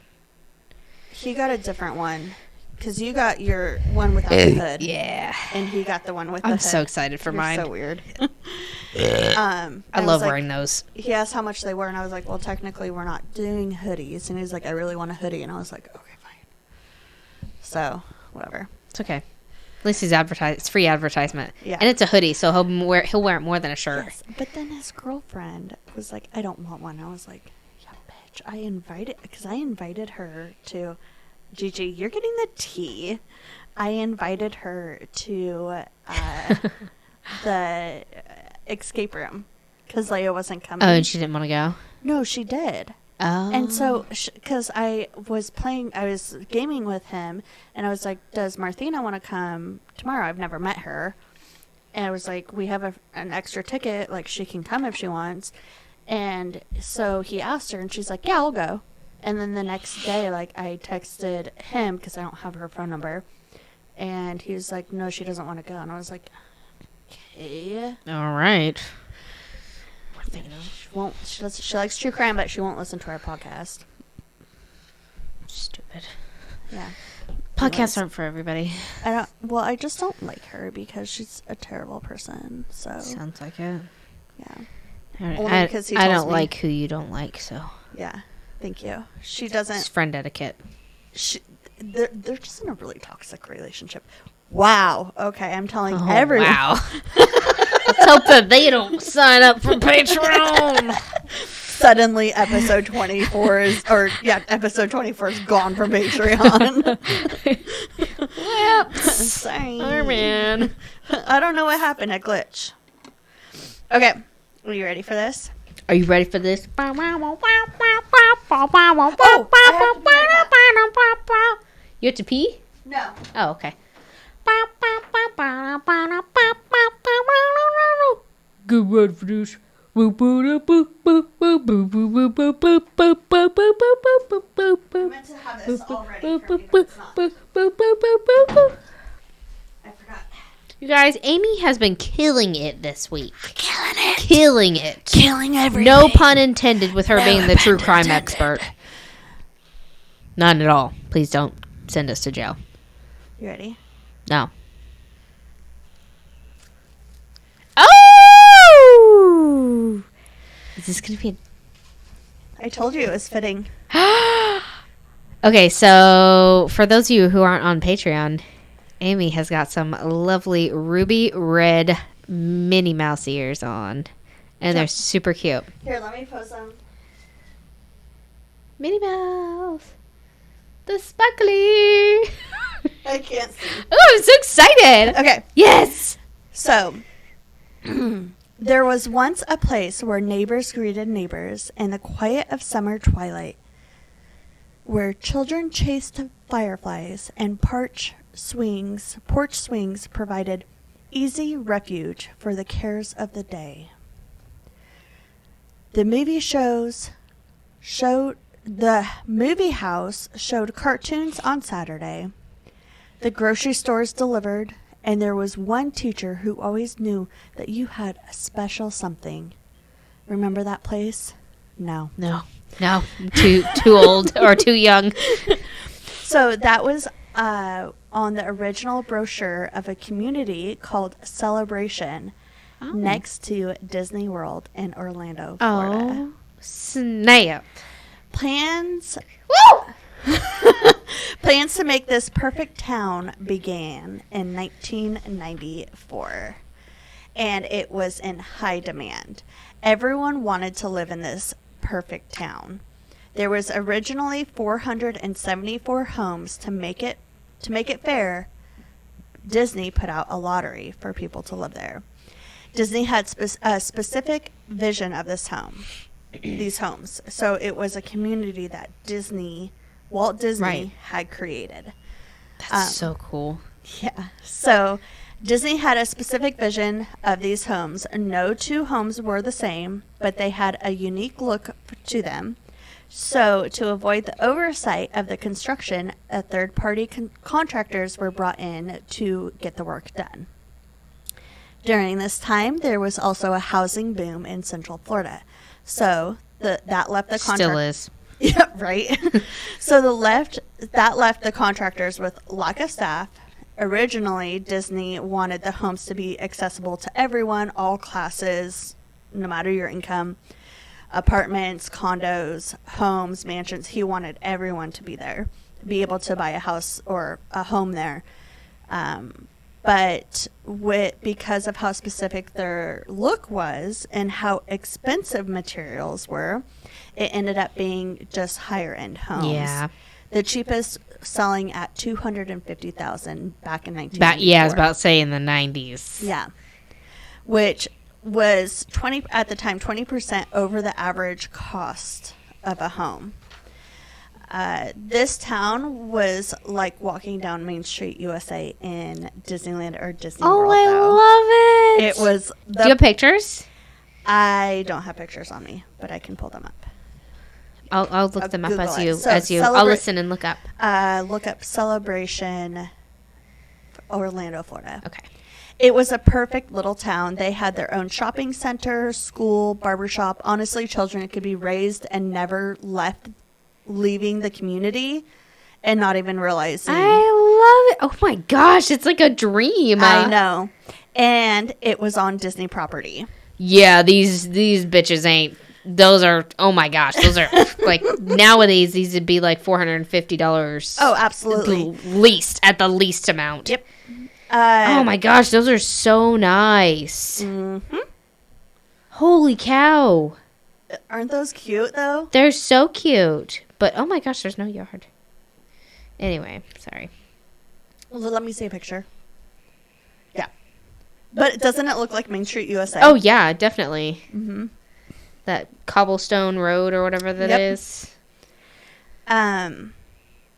he got a different one. Because you got your one without the hood. Yeah. And he got the one with the I'm hood. so excited for You're mine. so weird. I was love like- wearing those. He asked how much they were, and I was like, well, technically, we're not doing hoodies. And he was like, I really want a hoodie. And I was like, okay, fine. So, whatever. It's okay. At least he's advertised. It's free advertisement. Yeah. And it's a hoodie, so he'll wear it more than a shirt. Yes. But then his girlfriend was like, I don't want one. I was like, yeah, bitch. I invited her to, Gigi, you're getting the tea. I invited her to the escape room because Leia wasn't coming. Oh, and she didn't want to go? No, she did. Oh. And so, because I was gaming with him, and I was like, does Marthina want to come tomorrow? I've never met her. And I was like, we have an extra ticket, like, she can come if she wants. And so he asked her, and she's like, yeah, I'll go. And then the next day, like, I texted him, because I don't have her phone number. And he was like, no, she doesn't want to go. And I was like, okay. All right. She likes true crime, but she won't listen to our podcast. Stupid. Yeah. Podcasts aren't for everybody. I just don't like her because she's a terrible person. So Sounds like it. yeah, Only I 'cause he don't tells me- like who you don't like, so. yeah. Thank you. She It's doesn't. friend etiquette. They're just in a really toxic relationship. Wow. Okay, I'm telling Oh, everyone. wow. Let's hope that they don't sign up for Patreon. Suddenly, episode 24 episode 24 is gone from Patreon. Whoops. Sorry. Oh, man. I don't know what happened. A glitch. Okay, are you ready for this? Are you ready for this? You have to pee? No. Oh, okay. Good word for this. I meant to have this all ready for me, but it's not. I forgot. You guys, Amy has been killing it this week. Killing it. Killing it. Killing everything. No pun intended with her No being the pun true crime intended. expert. None at all. Please don't send us to jail. You ready? No. Oh! Is this going to be I told you it was fitting. Okay, so for those of you who aren't on Patreon, Amy has got some lovely ruby red Minnie Mouse ears on. And they're super cute. Here, let me post them. Minnie Mouse. The sparkly. I can't see. Oh, I'm so excited. Okay, Yes. so there was once a place where neighbors greeted neighbors in the quiet of summer twilight, where children chased fireflies and porch swings provided easy refuge for the cares of the day. The movie house showed cartoons on Saturday. The grocery stores delivered, and there was one teacher who always knew that you had a special something. Remember that place? No. No. I'm too old or too young. So that was on the original brochure of a community called Celebration next to Disney World in Orlando, Florida. Oh, snap. Plans Woo! to make this perfect town began in 1994, and it was in high demand. Everyone wanted to live in this perfect town. There was originally 474 homes. To make it fair, Disney put out a lottery for people to live there. Disney had a specific vision of these homes. So it was a community that Walt Disney had created. That's so cool. Yeah. So Disney had a specific vision of these homes. No two homes were the same, but they had a unique look to them. So to avoid the oversight of the construction, a third-party contractors were brought in to get the work done. During this time, there was also a housing boom in Central Florida. So that left the Still is. Yeah, right. So that left the contractors with lack of staff. Originally, Disney wanted the homes to be accessible to everyone, all classes, no matter your income. Apartments, condos, homes, mansions. He wanted everyone to be there, be able to buy a house or a home there. But because of how specific their look was and how expensive materials were, it ended up being just higher end homes. Yeah. The cheapest selling at $250,000 back in 1994. Yeah, I was about to say in the 90s. Yeah. Which was 20% over the average cost of a home. This town was like walking down Main Street, USA in Disneyland or Disney World. Oh, I love it. It was. Do you have pictures? I don't have pictures on me, but I can pull them up. I'll look them up Google as you. I'll listen and look up. Look up Celebration, Orlando, Florida. Okay. It was a perfect little town. They had their own shopping center, school, barbershop. Honestly, children could be raised and never leaving the community and not even realizing. I love it. Oh my gosh, it's like a dream. I know. And it was on Disney property. Yeah, these bitches ain't. Those are, oh my gosh, those are like nowadays these would be like $450. Oh, absolutely. At the least amount. Yep. Oh my gosh, those are so nice. Mm-hmm. Holy cow. Aren't those cute though? They're so cute. But oh my gosh, there's no yard. Anyway, sorry. Well, let me see a picture. Yeah. But doesn't it look like Main Street, USA? Oh yeah, definitely. Mm-hmm. That cobblestone road or whatever that is.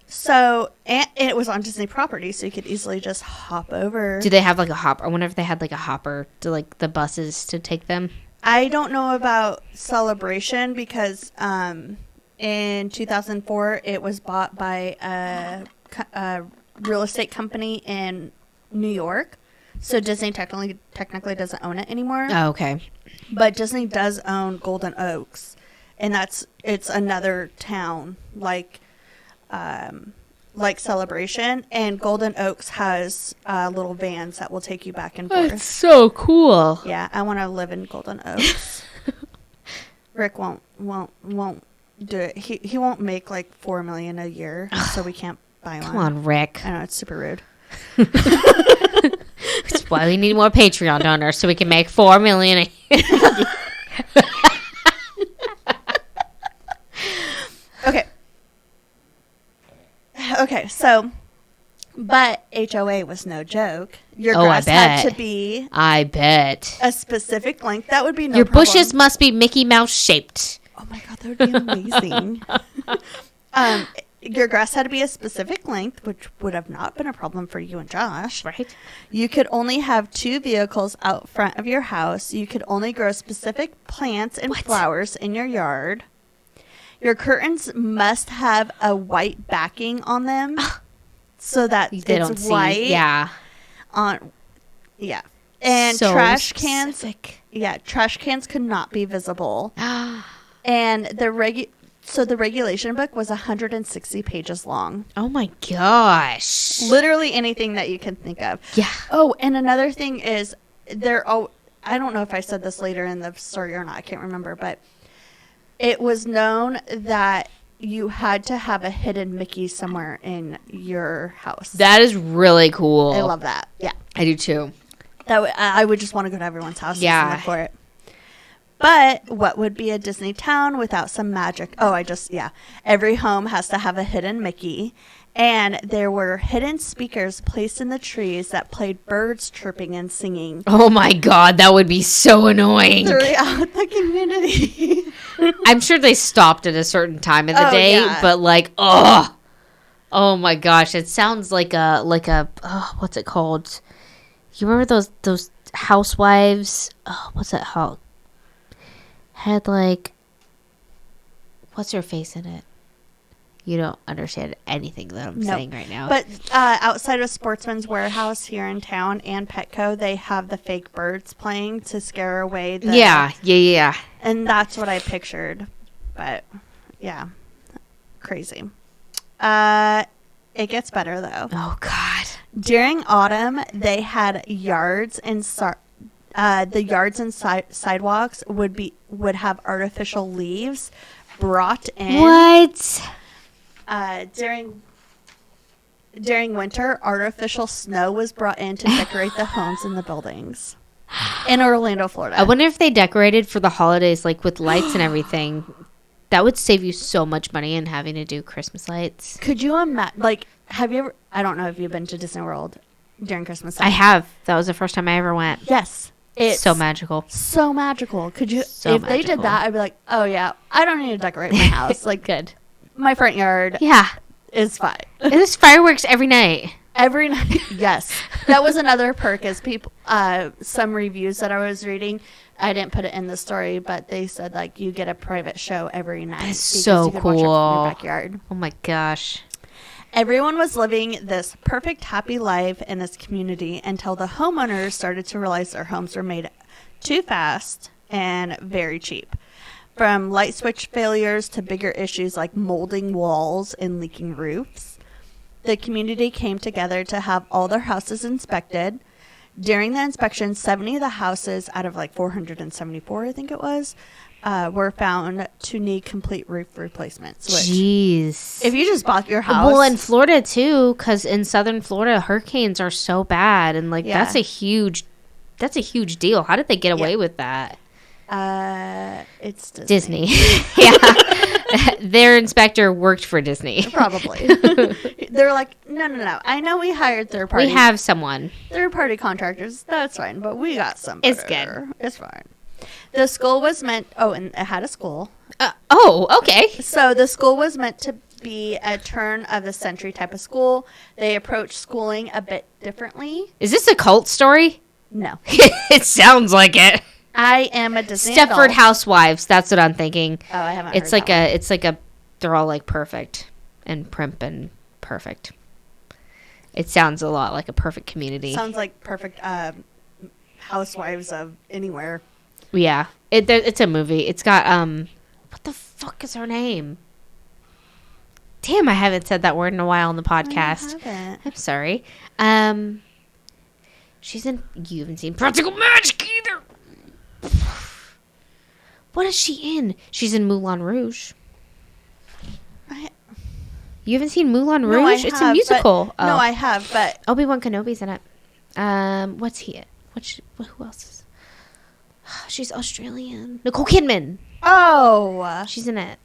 So, and it was on Disney property, so you could easily just hop over. Do they have like a hopper? I wonder if they had like a hopper to like the buses to take them. I don't know about Celebration because in 2004 it was bought by a real estate company in New York. So Disney technically doesn't own it anymore. Oh, okay. But Disney does own Golden Oaks, and it's another town like Celebration, and Golden Oaks has little vans that will take you back and forth. That's so cool. Yeah, I want to live in Golden Oaks. Rick won't do it. He won't make like $4 million a year, so we can't buy one. Come on, Rick. I know it's super rude. That's why we need more Patreon donors so we can make $4 million a year. Okay, so, but HOA was no joke. Your grass had to be I bet. a specific length. That would be no Your problem. bushes must be Mickey Mouse shaped. Oh my God, that would be amazing. Your grass had to be a specific length, which would have not been a problem for you and Josh. Right. You could only have 2 vehicles out front of your house. You could only grow specific plants and flowers in your yard. Your curtains must have a white backing on them so that it's white. Yeah. Yeah. And so trash cans. specific. Yeah, trash cans could not be visible. And the regulation book was 160 pages long. Oh my gosh. Literally anything that you can think of. Yeah. Oh, and another thing is I don't know if I said this later in the story or not. I can't remember, but it was known that you had to have a hidden Mickey somewhere in your house. That is really cool. I love that. Yeah. I do too. I would just want to go to everyone's house and look for it. But what would be a Disney town without some magic? Every home has to have a hidden Mickey. And there were hidden speakers placed in the trees that played birds chirping and singing. Oh my God, that would be so annoying. Throughout the community. I'm sure they stopped at a certain time of the day, but like, oh my gosh, it sounds like a what's it called? You remember those housewives? Oh, what's that called? Had like, what's her face in it? You don't understand anything that I'm Nope. saying right now. But outside of Sportsman's Warehouse here in town and Petco, they have the fake birds playing to scare away the... Yeah. And that's what I pictured. But, yeah. Crazy. It gets better, though. Oh, God. During autumn, they had yards and the yards and sidewalks would have artificial leaves brought in. What? During winter, artificial snow was brought in to decorate the homes and the buildings in Orlando, Florida. I wonder if they decorated for the holidays, like with lights and everything. That would save you so much money in having to do Christmas lights. Could you imagine? Like, have you ever? I don't know if you've been to Disney World during Christmas time. I have. That was the first time I ever went. Yes, it's so magical. So magical. Could you? So if they did that, I'd be like, oh yeah, I don't need to decorate my house. Like, Good. my front yard Yeah. is fine. There's fireworks every night. Every night, yes. That was another perk. Is people, some reviews that I was reading. I didn't put it in the story, but they said like you get a private show every night. That's because so you could watch it from your cool. backyard. Oh my gosh. Everyone was living this perfect, happy life in this community until the homeowners started to realize their homes were made too fast and very cheap. From light switch failures to bigger issues like molding walls and leaking roofs, the community came together to have all their houses inspected. During the inspection, 70 of the houses out of like 474, I think it was, were found to need complete roof replacements. Which, Jeez. if you just bought your house, Well, in Florida too, because in southern Florida, hurricanes are so bad, and like Yeah. that's a huge deal. How did they get away with that? it's Disney. Yeah, their inspector worked for Disney. Probably. They're like, no. I know we hired third party. We have someone. third party contractors. That's fine, but we got some. It's good. It's fine. The school was meant. Oh, and it had a school. Okay. So the school was meant to be a turn of the century type of school. They approached schooling a bit differently. Is this a cult story? No, It sounds like it. I am a Disney Stepford adult. Housewives. That's what I'm thinking. Oh, I haven't. It's heard like that it's like a. They're all like perfect and primp and perfect. It sounds a lot like a perfect community. one. Sounds like perfect. Housewives of anywhere. Yeah, it's a movie. It's got what the fuck is her name? Damn, I haven't said that word in a while on the podcast. I haven't. I'm sorry. She's in. You haven't seen Practical Magic either. What is she in? She's in Moulin Rouge. You haven't seen Moulin No, I Rouge? It's a have, musical. but- No, I have, but Obi-Wan Kenobi's in it. What's he in? Who else is? She's Australian. Nicole Kidman. oh, She's in it.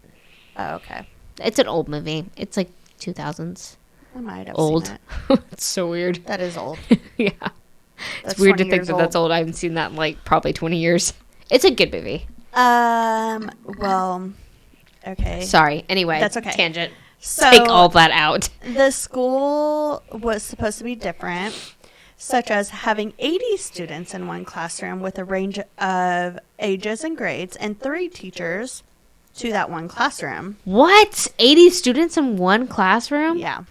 okay. It's an old movie. It's like 2000s. I might have Old. seen it. It's so weird. That is old. Yeah. That's It's weird to 20 think years that that's old. old. I haven't seen that in like probably 20 years. It's a good movie. Well, okay. Sorry. Anyway. That's okay. Tangent. So Take all that out. the school was supposed to be different, such as having 80 students in one classroom with a range of ages and grades and 3 teachers to that one classroom. What? 80 students in one classroom? Yeah.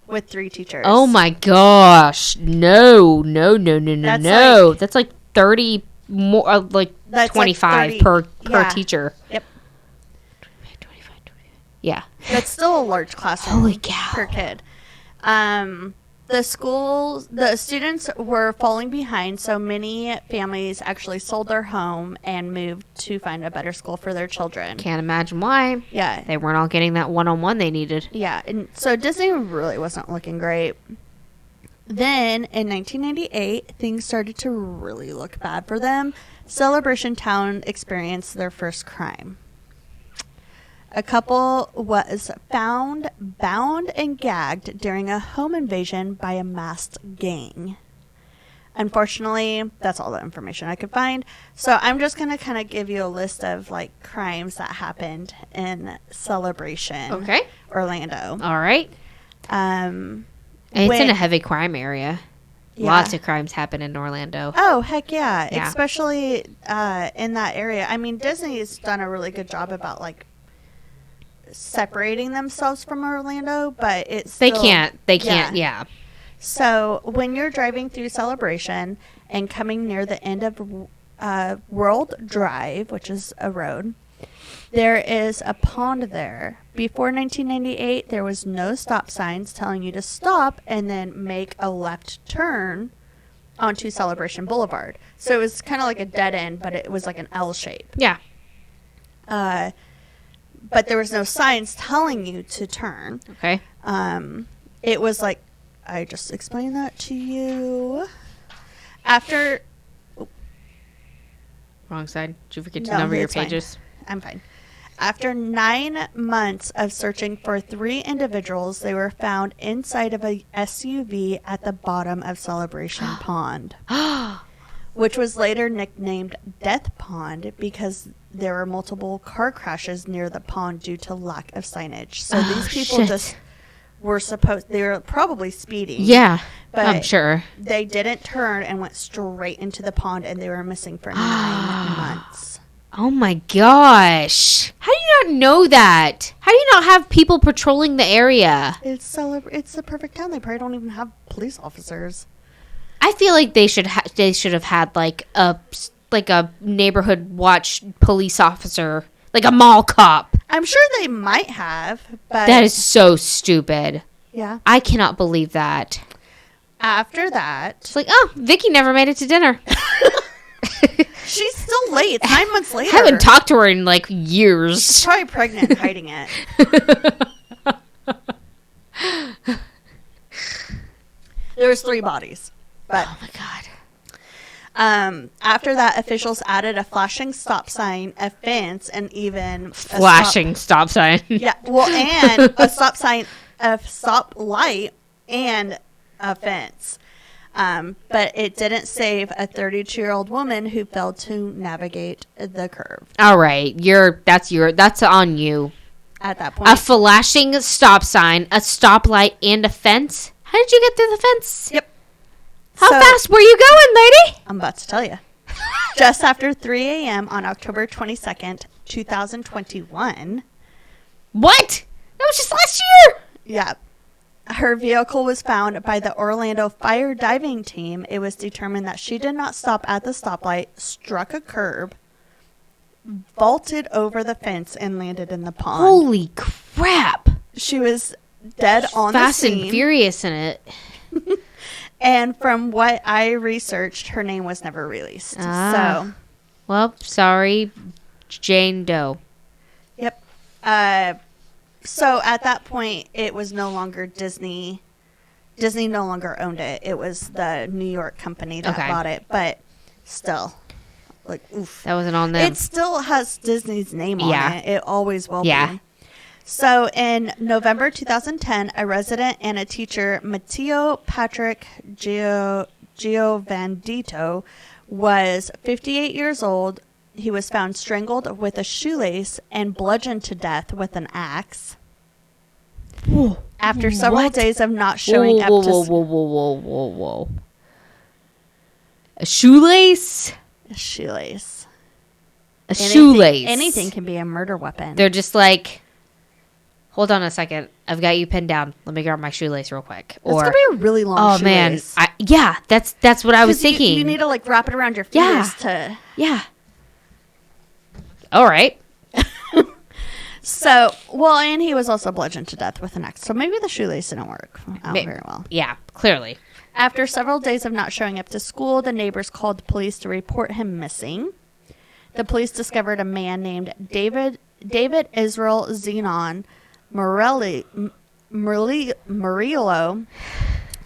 With 3 teachers. Oh my gosh. No. That's That's like 30 more, like That's like 25 30 per yeah. teacher. Yep. 25. Yeah. That's still a large classroom. Holy cow. Per kid. The students were falling behind, so many families actually sold their home and moved to find a better school for their children. Can't imagine why. Yeah. They weren't all getting that one-on-one they needed. Yeah, and so Disney really wasn't looking great. Then, in 1998, things started to really look bad for them. Celebration Town experienced their first crime. A couple was found bound and gagged during a home invasion by a masked gang. Unfortunately, that's all the information I could find. So I'm just going to kind of give you a list of like crimes that happened in Celebration, Okay. Orlando. All right. Um, And it's in when- a heavy crime area. Yeah. Lots of crimes happen in Orlando. Oh, heck yeah. Yeah. Especially in that area. I mean, Disney's done a really good job about like separating themselves from Orlando, but it's They still, can't. Yeah. So when you're driving through Celebration and coming near the end of World Drive, which is a road, there is a pond there. Before 1998, there was no stop signs telling you to stop and then make a left turn onto Celebration Boulevard. So it was kind of like a dead end, but it was like an L shape. Yeah. But there was no signs telling you to turn. Okay. It was like, I just explained that to you. After... Wrong side. Did you forget to No, number your it's fine. pages? I'm fine. After 9 months of searching for 3 individuals, they were found inside of a SUV at the bottom of Celebration Pond, which was later nicknamed Death Pond because there were multiple car crashes near the pond due to lack of signage. So these people just were they were probably speeding. Yeah, but I'm sure. They didn't turn and went straight into the pond, and they were missing for 9 months. Oh my gosh. How do you not know that? How do you not have people patrolling the area? It's the perfect town. They probably don't even have police officers. I feel like they should have had like a neighborhood watch police officer, like a mall cop. I'm sure they might have, but That is so stupid. yeah. I cannot believe that. After that, It's like, oh, Vicky never made it to dinner. she's still late. It's 9 months later. I haven't talked to her in like She's years. probably pregnant and hiding it. There was 3 bodies. But Oh my god. after that, officials added a flashing stop sign, a fence, and even a Flashing stop sign. Yeah, well, and a stop sign, a stop light, and a fence. But it didn't save a 32-year-old woman who failed to navigate the curve All right, that's on you. at that point. A flashing stop sign, a stoplight, and a fence. How did you get through the fence? Yep. How So- fast were you going, lady? I'm about to tell you. Just after 3 a.m. on October 22nd, 2021. What? That was just last year. Yeah. Her vehicle was found by the Orlando fire diving team. It was determined that she did not stop at the stoplight, struck a curb, vaulted over the fence, and landed in the pond. Holy crap! She was dead on Fast the scene. and Furious in it. And from what I researched, her name was never released. Ah. Well, sorry, Jane Doe. So, yep. So at that point, it was no longer Disney. Disney no longer owned it. It was the New York company that Okay. bought it. But still, like, oof. That wasn't on them. It still has Disney's name on Yeah. it. It always will Yeah. be. So in November 2010, a resident and a teacher, Matteo Patrick Giovandito, was 58 years old. He was found strangled with a shoelace and bludgeoned to death with an axe. After several What? days of not showing whoa, up whoa, to whoa. A shoelace? a shoelace. A shoelace. Anything can be a murder weapon. They're just like, hold on a second. I've got you pinned down. Let me grab my shoelace real quick. It's gonna be a really long oh shoelace. man, that's what I was 'Cause you- thinking. You need to like wrap it around your Yeah. fingers to. Yeah. All right. So, well, and he was also bludgeoned to death with an axe. So maybe the shoelace didn't work out May- very well. Yeah, clearly. After several days of not showing up to school, the neighbors called the police to report him missing. The police discovered a man named David Israel Zenon Murillo,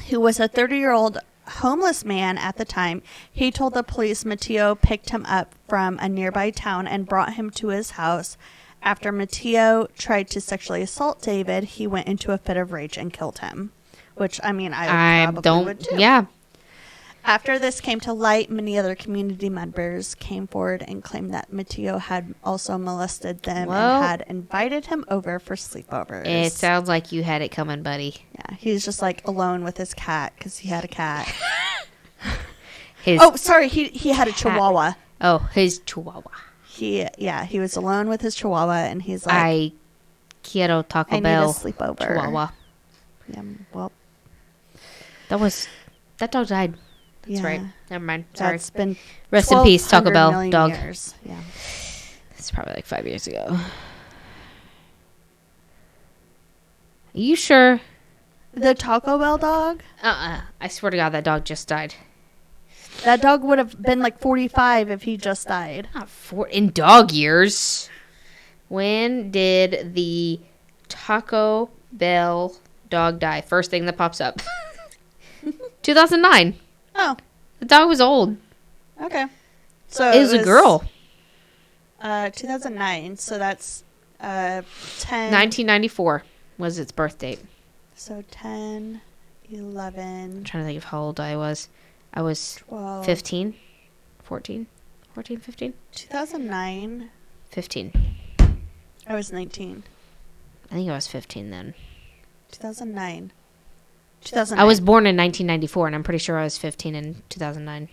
who was a 30-year-old homeless man at the time. He told the police Matteo picked him up from a nearby town and brought him to his house. After Matteo tried to sexually assault David, he went into a fit of rage and killed him. Which, I mean, I probably would too. Yeah. After this came to light, many other community members came forward and claimed that Matteo had also molested them Well- and had invited him over for sleepovers. It sounds like you had it coming, buddy. Yeah, he's just like alone with his cat because he had a cat. His Oh, sorry, he had a chihuahua. his chihuahua. He was alone with his chihuahua, and he's like, Quiero Taco I need a Bell. sleepover. Chihuahua. Yeah, well, That dog died. That's yeah. right. Never mind. Sorry. That's been Rest in peace, Taco 1,200 Bell million dog. years. Yeah. It's probably like 5 years ago. Are you sure? The Taco Bell dog? I swear to God, that dog just died. That dog would have been like 45 if he just died. Not in dog years. When did the Taco Bell dog die? First thing that pops up. 2009. Oh, The dog was old. okay. So It was a girl. 2009. So that's 10. 1994 was its birth date. So 10, 11, I'm trying to think of how old I was. I was 12. 15, 14, 15? 2009. 15. I was 19. I think I was 15 then. 2009. 2009. I was born in 1994, and I'm pretty sure I was 15 in 2009.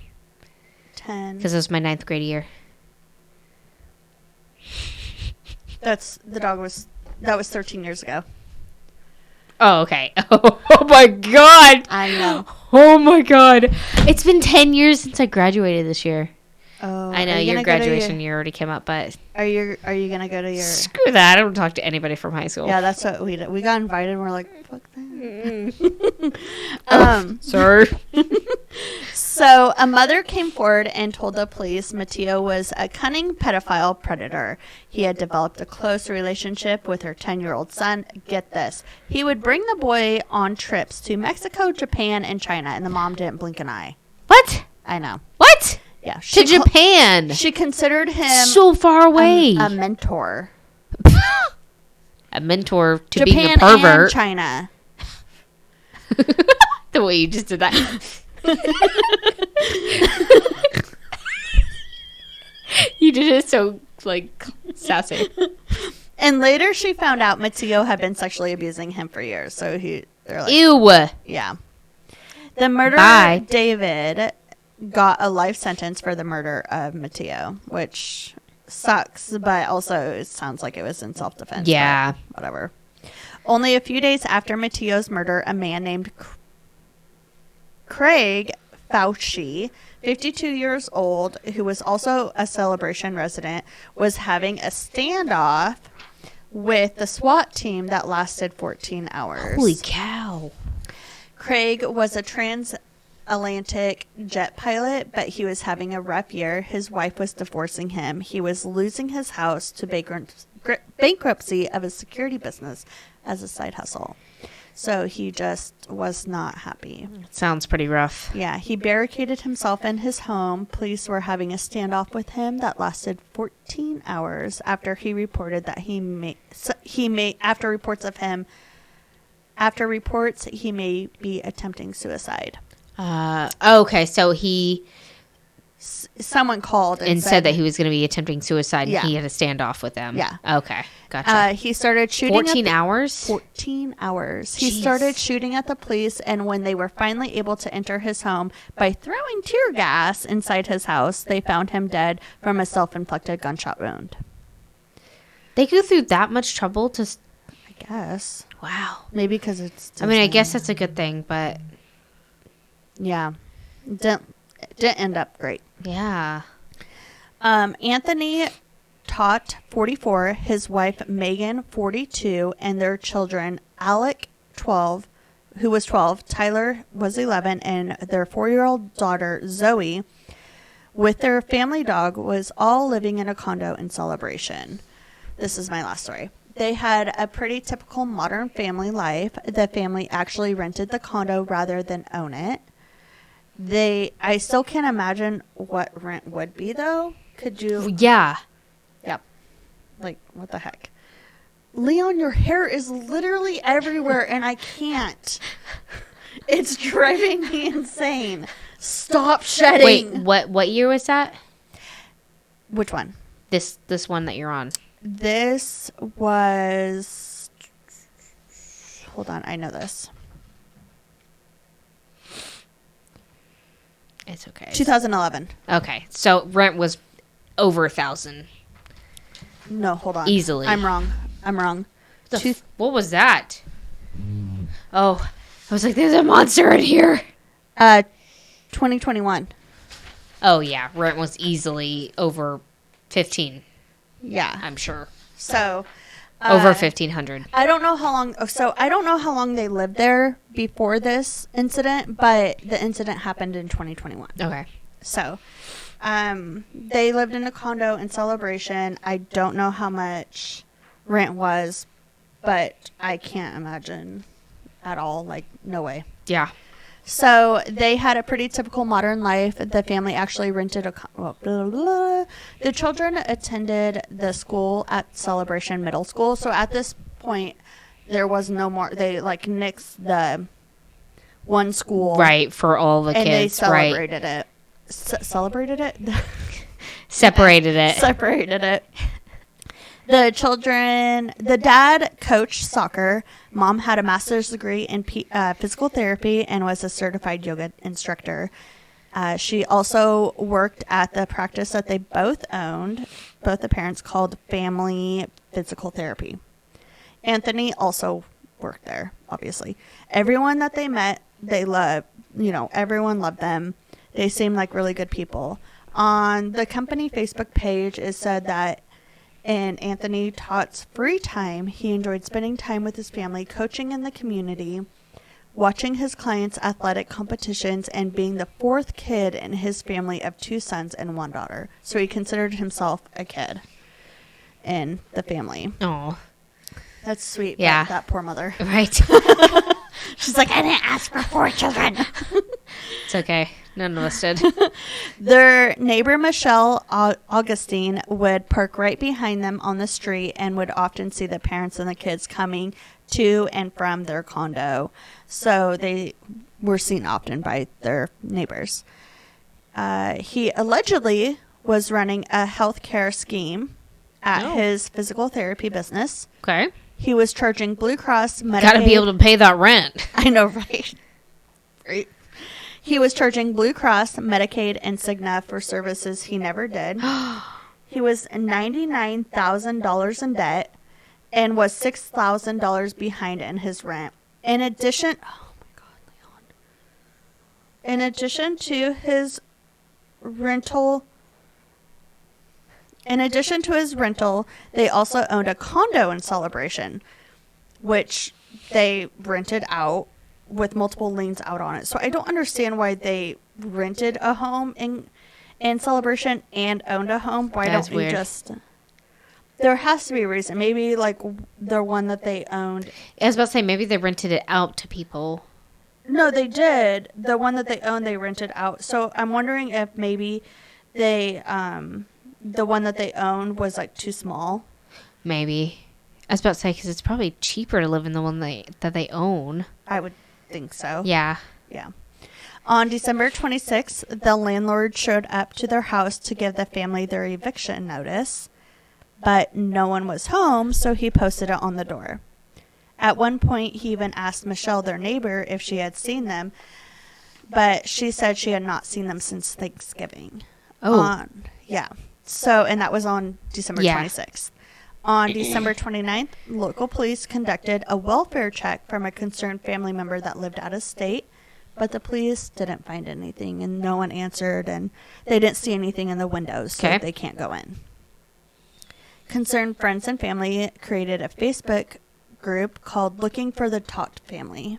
10. Because it was my 9th grade year. That was 13 years ago. Oh, okay. Oh my God. I know. Oh my God. It's been 10 years since I graduated this year. Oh, I know are you your gonna go to graduation year already came up, but Are you gonna go to your? screw that. I don't talk to anybody from high school. Yeah, that's what we did. We got invited. and We're like, fuck that. Sorry. So a mother came forward and told the police Mateo was a cunning pedophile predator. He had developed a close relationship with her 10-year-old son. Get this. He would bring the boy on trips to Mexico, Japan, and China, and the mom didn't blink an eye. What? I know. What? Yeah. To Japan. She considered him So far away. a mentor. A mentor to Japan being a pervert. and China. The way you just did that. You did it so, like, sassy. And later she found out Mateo had been sexually abusing him for years. So they're like, Ew. yeah. The murderer, Bye. David, got a life sentence for the murder of Mateo, which sucks, but also it sounds like it was in self-defense. Yeah. Whatever. Only a few days after Mateo's murder, a man named Craig Fauci, 52 years old, who was also a Celebration resident, was having a standoff with the SWAT team that lasted 14 hours. Holy cow. Craig was a transatlantic jet pilot, but he was having a rough year. His wife was divorcing him. He was losing his house to bankruptcy of his security business as a side hustle. So he just was not happy. Sounds pretty rough. Yeah, he barricaded himself in his home. Police were having a standoff with him that lasted 14 hours after he reported that he may be attempting suicide. Okay, so he Someone called and said that he was going to be attempting suicide, Yeah. and he had a standoff with them. Yeah. Okay, gotcha. He started shooting 14 hours? 14 hours. He Jeez. started shooting at the police, and when they were finally able to enter his home by throwing tear gas inside his house, they found him dead from a self-inflicted gunshot wound. They go through that much trouble to... I guess. Wow. Maybe because it's I mean, I Disney. guess that's a good thing, but... Yeah. Didn't end up great. Yeah. Anthony Tott, 44, his wife Megan, 42, and their children Alec, 12, who was 12, Tyler was 11, and their 4-year-old daughter Zoe, with their family dog, was all living in a condo in Celebration. This is my last story. They had a pretty typical modern family life. The family actually rented the condo rather than own it. I still can't imagine what rent would be, though. Could you? Yeah. Yep. Like, what the heck? Leon, your hair is literally everywhere, and I can't. It's driving me insane. Stop shedding. Wait, what year was that? Which one? This one that you're on. This was... Hold on, I know this. It's okay. 2011. Okay, so rent was over $1,000. No, hold on. Easily. I'm wrong. What was that? Oh, I was like, there's a monster in here. 2021. Oh, yeah. Rent was easily over 15, Yeah. I'm sure. So Over 1,500. I don't know how long. So I don't know how long they lived there before this incident, but the incident happened in 2021. Okay. So, they lived in a condo in Celebration. I don't know how much rent was, but I can't imagine at all. Like, no way. Yeah. So they had a pretty typical modern life. The family actually rented the children attended the school at Celebration Middle School. So at this point, there was no more. They like nixed the one school, Right, for all the and they kids. Right. celebrated it. Celebrated it. Separated it. Separated it. The dad coached soccer. Mom had a master's degree in physical therapy and was a certified yoga instructor. She also worked at the practice that they both owned, both the parents, called Family Physical Therapy. Anthony also worked there, obviously. Everyone that they met, they loved, everyone loved them. They seemed like really good people. On the company Facebook page, it said that in Anthony Tott's free time, he enjoyed spending time with his family, coaching in the community, watching his clients' athletic competitions, and being the fourth kid in his family of 2 sons and 1 daughter. So he considered himself a kid in the family. Oh. That's sweet. Yeah. That poor mother. Right. She's like, I didn't ask for 4 children. It's okay. None of us did. Their neighbor, Michelle Augustine, would park right behind them on the street and would often see the parents and the kids coming to and from their condo. So they were seen often by their neighbors. He allegedly was running a healthcare scheme at his physical therapy business. Okay. He was charging Blue Cross, Medicaid. Got to be able to pay that rent. I know, right? Right. He was charging Blue Cross, Medicaid, and Cigna for services he never did. He was $99,000 in debt and was $6,000 behind in his rent. In addition, oh my God, Leon. In addition to his rental, they also owned a condo in Celebration, which they rented out with multiple liens out on it. So I don't understand why they rented a home in Celebration and owned a home. Why That's don't we weird. just... There has to be a reason. Maybe like the one that they owned. I was about to say, maybe they rented it out to people. No, they did. The one that they owned, they rented out. So I'm wondering if maybe they, the one that they owned was like too small. Maybe. I was about to say, because it's probably cheaper to live in the one that they own. I would think so. Yeah. Yeah. On December 26th, the landlord showed up to their house to give the family their eviction notice, but no one was home, so he posted it on the door. At one point, he even asked Michelle, their neighbor, if she had seen them, but she said she had not seen them since Thanksgiving. Oh. Yeah. So, and that was on December 26th. On December 29th, local police conducted a welfare check from a concerned family member that lived out of state, but the police didn't find anything, and no one answered, and they didn't see anything in the windows, so they can't go in. Concerned friends and family created a Facebook group called Looking for the Tott Family,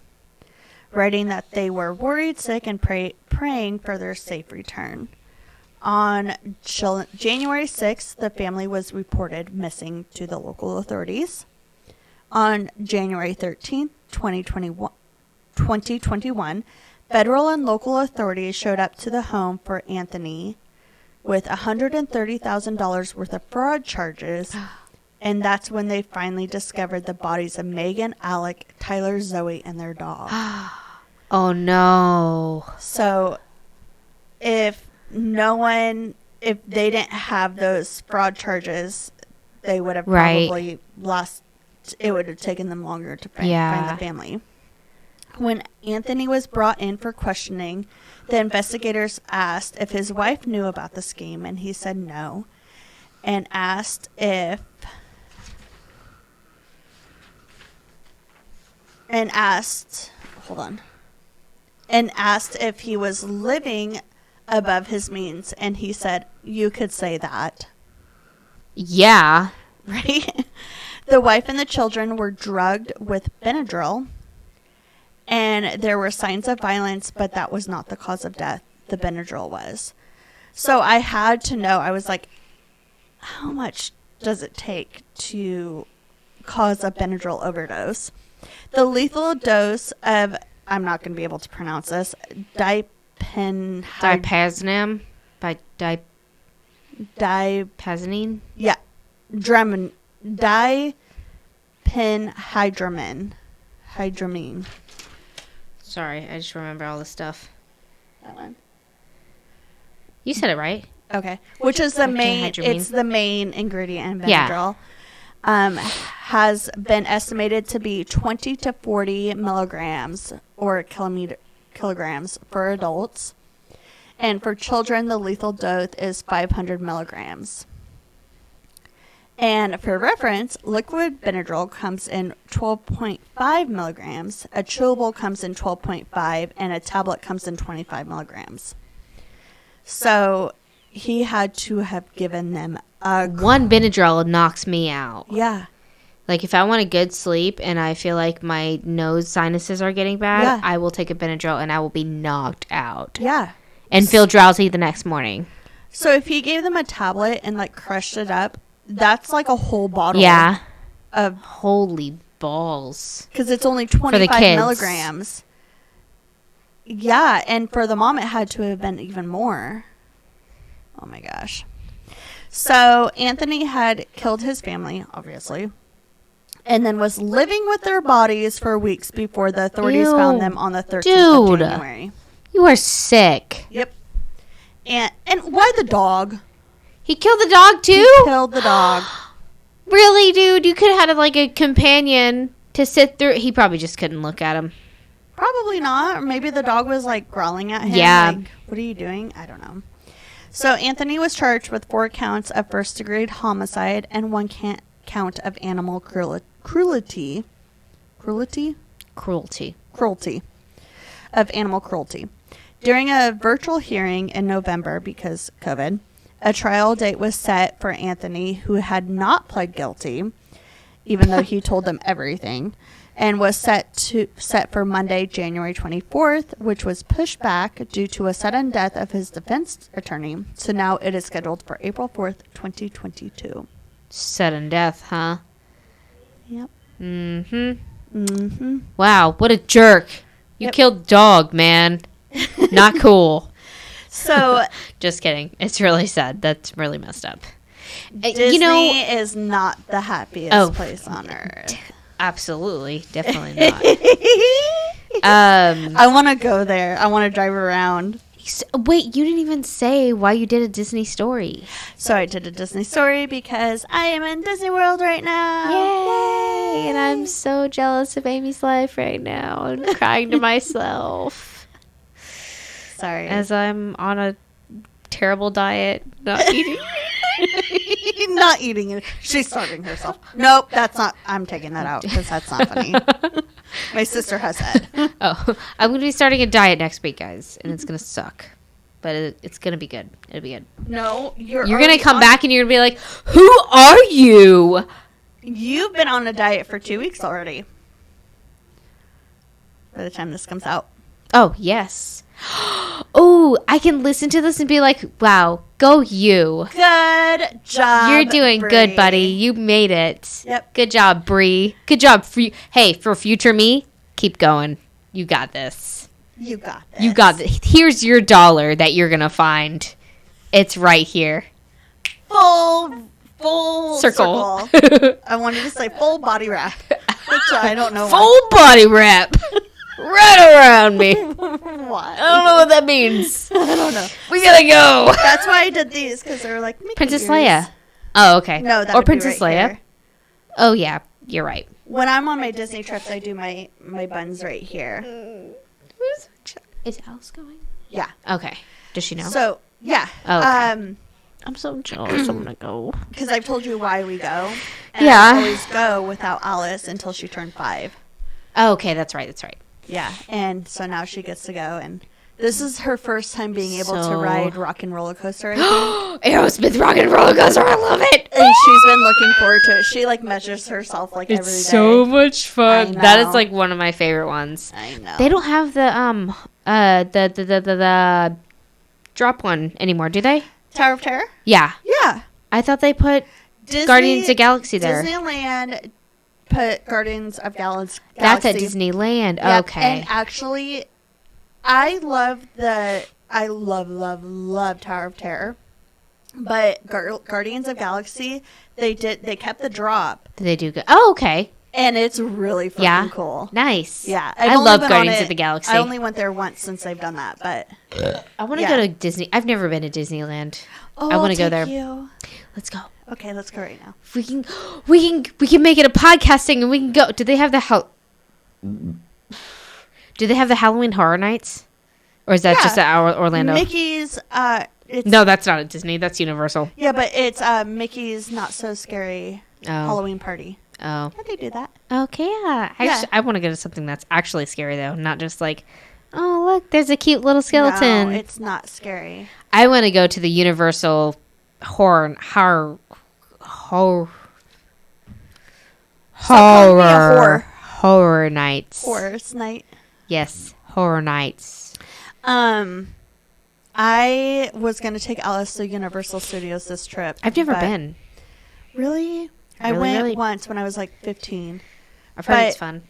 writing that they were worried, sick, and praying for their safe return. On January 6th, the family was reported missing to the local authorities. On January 13th, 2021, federal and local authorities showed up to the home for Anthony with $130,000 worth of fraud charges, and that's when they finally discovered the bodies of Megan, Alec, Tyler, Zoe, and their dog. Oh, no. So, if they didn't have those fraud charges, they would have probably lost. It would have taken them longer to find the family. When Anthony was brought in for questioning, the investigators asked if his wife knew about the scheme, and he said no, and asked if and asked, hold on, and asked if he was living above his means. And he said, you could say that. Yeah. Right? The wife and the children were drugged with Benadryl. And there were signs of violence, but that was not the cause of death. The Benadryl was. So I had to know, I was like, how much does it take to cause a Benadryl overdose? The lethal dose of, I'm not going to be able to pronounce this, Dipaznam by dipazanine. Yeah. Diphenhydramine. Sorry, I just remember all this stuff. That one. You said it right. Okay. Which is the main, Diphenhydramine. it's the main ingredient in Yeah. Benadryl. Has been estimated to be 20 to 40 milligrams or kilograms for adults. And for children, the lethal dose is 500 milligrams. And for reference, liquid Benadryl comes in 12.5 milligrams, a chewable comes in 12.5, and a tablet comes in 25 milligrams. So he had to have given them a... One Benadryl knocks me out. Yeah. Like, if I want a good sleep and I feel like my nose sinuses are getting bad, Yeah. I will take a Benadryl and I will be knocked out. Yeah. And feel drowsy the next morning. So if he gave them a tablet and, like, crushed it up, that's like a whole bottle. Yeah. Of... Holy balls. Because it's only the 25 kids. milligrams. Yeah, and for the mom, it had to have been even more. Oh, my gosh. So Anthony had killed his family, obviously, and then was living with their bodies for weeks before the authorities Ew. found them on the 13th Dude. of January. You are sick. Yep. And why the dog? He killed the dog too? He killed the dog. Really, dude? You could have had like a companion to sit through. He probably just couldn't look at him. Probably not. Or maybe the dog was like growling at him. Yeah. Like, what are you doing? I don't know. So Anthony was charged with 4 counts of first-degree homicide and 1 count of animal cruelty. Cruelty. Of animal cruelty. During a virtual hearing in November, because COVID, a trial date was set for Anthony, who had not pled guilty, even though he told them everything, and was set for Monday, January 24th, which was pushed back due to a sudden death of his defense attorney. So now it is scheduled for April 4th, 2022. Sudden death, huh? Yep. Mm-hmm. Wow, what a jerk. You Yep. killed dog, man. Not cool. So Just kidding. It's really sad. That's really messed up. Disney is not the happiest place on earth. Absolutely. Definitely not. I want to go there. I want to drive around. Wait, you didn't even say why you did a Disney story. So I did a Disney story because I am in Disney World right now. Yay! And I'm so jealous of Amy's life right now. I'm crying to myself. Sorry. As I'm on a terrible diet, not eating. Not eating it. She's starving herself. Nope, that's not. I'm taking that out because that's not funny. My sister has said. Oh, I'm going to be starting a diet next week, guys, and it's going to suck. But it's going to be good. It'll be good. No, You're going to come back and you're going to be like, who are you? You've been on a diet for 2 weeks already. By the time this comes out. Oh, yes. Oh, I can listen to this and be like, wow, go you. Good job. You're doing Bree. good, buddy. You made it. Yep. Good job, Bree. Good job. Hey, for future me, keep going. You got this. You got this. You got this. Here's your $1 that you're going to find. It's right here. Full Circle. I wanted to say full body wrap. Which I don't know. Full body wrap. Right around me. What? I don't know what that means. I don't know. We gotta go. That's why I did these, because they were like Mickey Princess ears. Leia. Oh, okay. No, that or would be Princess right Leia. here. Oh, yeah. You're right. When I'm on my Disney trips, I do my buns right here. Is Alice going? Yeah. Okay. Does she know? So yeah. Oh, okay. I'm so jealous. I'm gonna go. Because I've told you why we go. And Yeah. I always go without Alice until she turned 5. Oh, okay, that's right. That's right. Yeah, and so now she gets to go, and this is her first time being able to So- ride Rock and Roller Coaster, I think. Aerosmith Rock and Roller Coaster. I love it. And she's been looking forward to it. She like measures herself like every day. It's so much fun. I That is know. like one of my favorite ones. I know. They don't have the drop one anymore, do they? Tower of Terror? Yeah. Yeah. I thought they put Disney, Guardians of the Galaxy there. Disneyland put Guardians of Galaxy. That's at Disneyland. Yep, Okay. And actually, I love Tower of Terror. But Guardians of Galaxy, they kept the drop. They do good. Oh, okay. And it's really fucking Yeah. cool. Nice. Yeah. I I've only love been on Guardians it- of the Galaxy. I only went there once since they've done that, but I want to yeah. go to Disney. I've never been to Disneyland. oh, I want I'll to go take there. you. Let's go. Okay, let's go right now. If we can make it a podcasting and we can go. Do they have the Halloween Horror Nights? Or is that Yeah. just at Orlando? Mickey's it's No, that's not at Disney. That's Universal. yeah, but it's Mickey's Not So Scary Oh. Halloween Party. Oh. Yeah, they do that. Okay, yeah. Yeah. I want to go to something that's actually scary, though. Not just like, oh, look, there's a cute little skeleton. No, it's not scary. I want to go to the Universal horror calling me a whore. horror nights. Horrors night. Yes, horror nights. I was gonna take Alice to Universal Studios this trip. I've never but- been. Really? I Really, went really? once when I was like 15. I've heard it's But fun.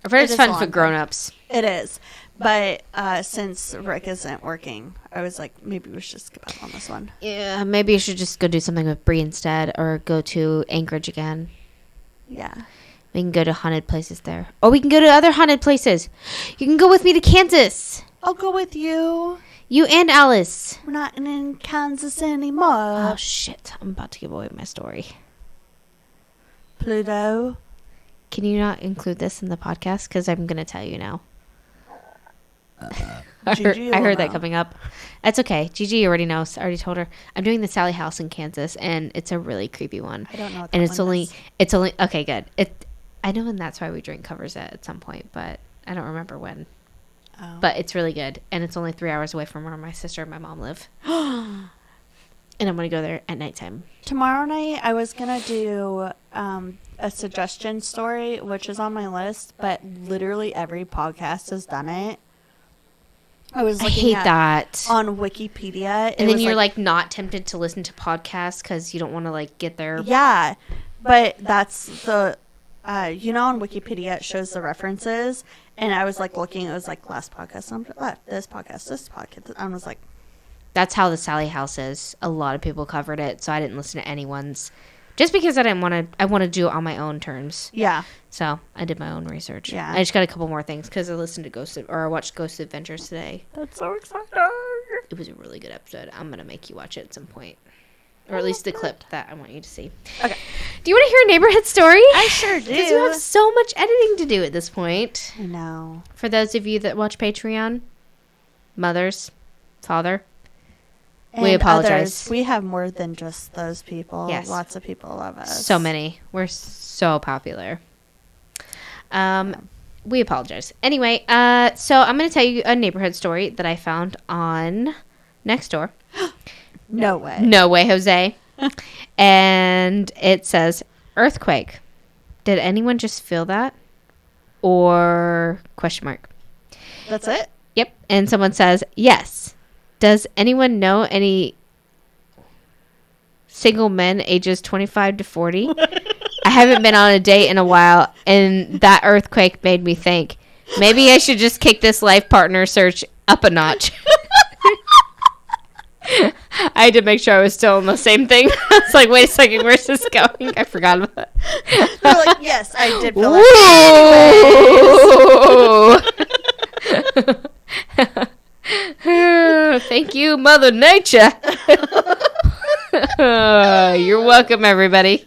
I've heard it it's is fun a for long grown-ups. It is. But since Rick isn't working, I was like, maybe we should just skip out on this one. Yeah, maybe you should just go do something with Bree instead, or go to Anchorage again. Yeah. We can go to haunted places there. Or we can go to other haunted places. You can go with me to Kansas. I'll go with you. You and Alice. We're not in Kansas anymore. Oh, shit. I'm about to give away my story. Pluto. Can you not include this in the podcast? Because I'm going to tell you now. Gigi I will heard that know. coming up. That's okay. Gigi already knows. I already told her. I'm doing the Sally House in Kansas, and it's a really creepy one. I don't know what And that it's one only, is. it's only, okay, good. I know, and that's why we drink covers it at some point, but I don't remember when. Oh. But it's really good, and it's only 3 hours away from where my sister and my mom live. And I'm going to go there at nighttime. Tomorrow night, I was going to do a suggestion story, which is on my list, but literally every podcast has done it. I was I looking hate at that. on Wikipedia. And then you're like not tempted to listen to podcasts because you don't want to like get there. Yeah, but that's the, on Wikipedia, it shows the references. And I was like looking, it was like last podcast on left, this podcast. I was like, That's how the Sally House is. A lot of people covered it, so I didn't listen to anyone's. Just because I didn't want to, I want to do it on my own terms. yeah. So I did my own research. Yeah. I just got a couple more things because I listened to I watched Ghost Adventures today. That's so exciting. It was a really good episode. I'm going to make you watch it at some point. Or at least the clip that I want you to see. Okay. Do you want to hear a neighborhood story? I sure do. Because you have so much editing to do at this point. I know. For those of you that watch Patreon, mothers, father, we And apologize. others, we have more than just those people. Yes. Lots of people love us. So many. We're so popular. We apologize. Anyway, so I'm going to tell you a neighborhood story that I found on Nextdoor. No way. No way, Jose. And it says, earthquake. Did anyone just feel that? Or question mark. That's it? Yep. And someone says, yes. Does anyone know any single men ages 25 to 40? I haven't been on a date in a while, and that earthquake made me think, maybe I should just kick this life partner search up a notch. I had to make sure I was still in the same thing. I was like, wait a second, where's this going? I forgot about that. They're like, yes, I did feel Woo! Thank you, Mother Nature. You're welcome, everybody.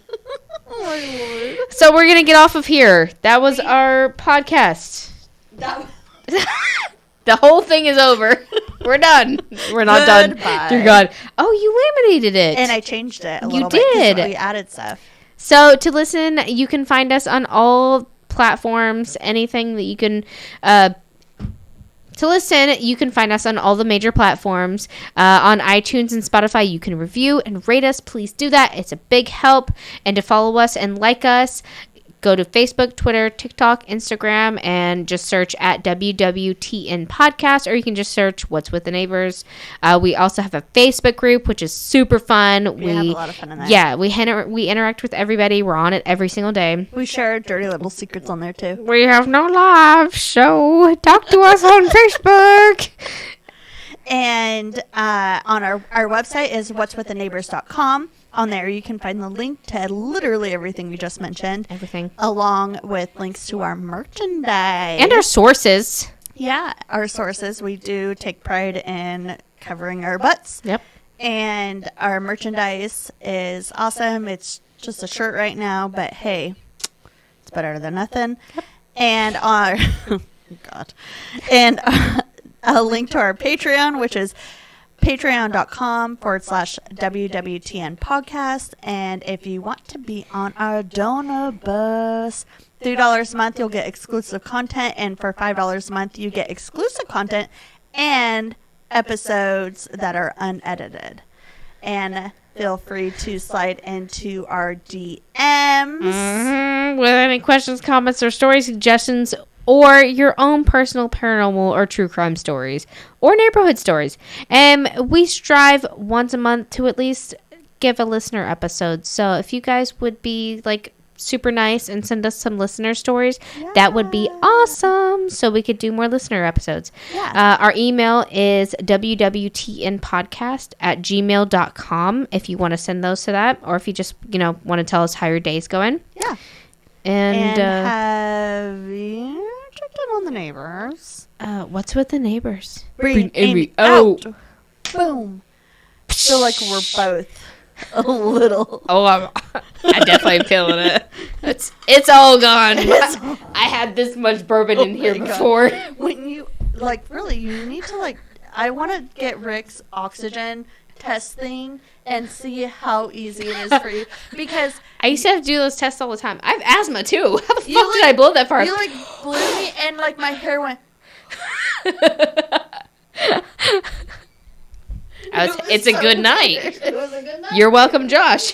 Oh my Lord. So we're gonna get off of here. That was our podcast. The whole thing is over. We're done. We're not done. Goodbye. Dear God. Oh, you laminated it. And I changed it a You little bit 'cause did. we added stuff. So to listen, you can find us on all platforms, anything that you can to listen. You can find us on all the major platforms. On iTunes and Spotify, you can review and rate us. Please do that. It's a big help. And to follow us and like us, go to Facebook, Twitter, TikTok, Instagram, and just search at WWTN Podcast, or you can just search What's with the Neighbors. We also have a Facebook group, which is super fun. We have a lot of fun in there. Yeah, we interact with everybody. We're on it every single day. We share dirty little secrets on there, too. We have no lives, so talk to us on Facebook. And on our website is what'swiththeneighbors.com. On there, you can find the link to literally everything we just mentioned. Everything. Along with links to our merchandise. And our sources. Yeah, our sources. We do take pride in covering our butts. Yep. And our merchandise is awesome. It's just a shirt right now, but hey, it's better than nothing. Yep. And our... God. And a link to our Patreon, which is patreon.com/WWTN podcast. And if you want to be on our donor bus, $3 a month, you'll get exclusive content. And for $5 a month, you get exclusive content and episodes that are unedited. And feel free to slide into our DMs. With any questions, comments, or story suggestions, or your own personal paranormal or true crime stories, or neighborhood stories. We strive once a month to at least give a listener episode. So if you guys would be like super nice and send us some listener stories, that would be awesome. So we could do more listener episodes. Yeah. Our email is wwtnpodcast@gmail.com if you want to send those to that, or if you just, want to tell us how your day's going. Yeah. And have you checked in on the neighbors? What's with the neighbors? Bring Amy out. Boom. I feel like we're both a little. Oh, I definitely am feeling it. It's all gone. I had this much bourbon in here before. When you, really, you need to, I want to get Rick's oxygen test thing and see how easy it is for you, because I used to have to do those tests all the time. I have asthma too. How the fuck did I blow that far? You blew me and my hair went. It's a good night. It was a good night. You're welcome, Josh.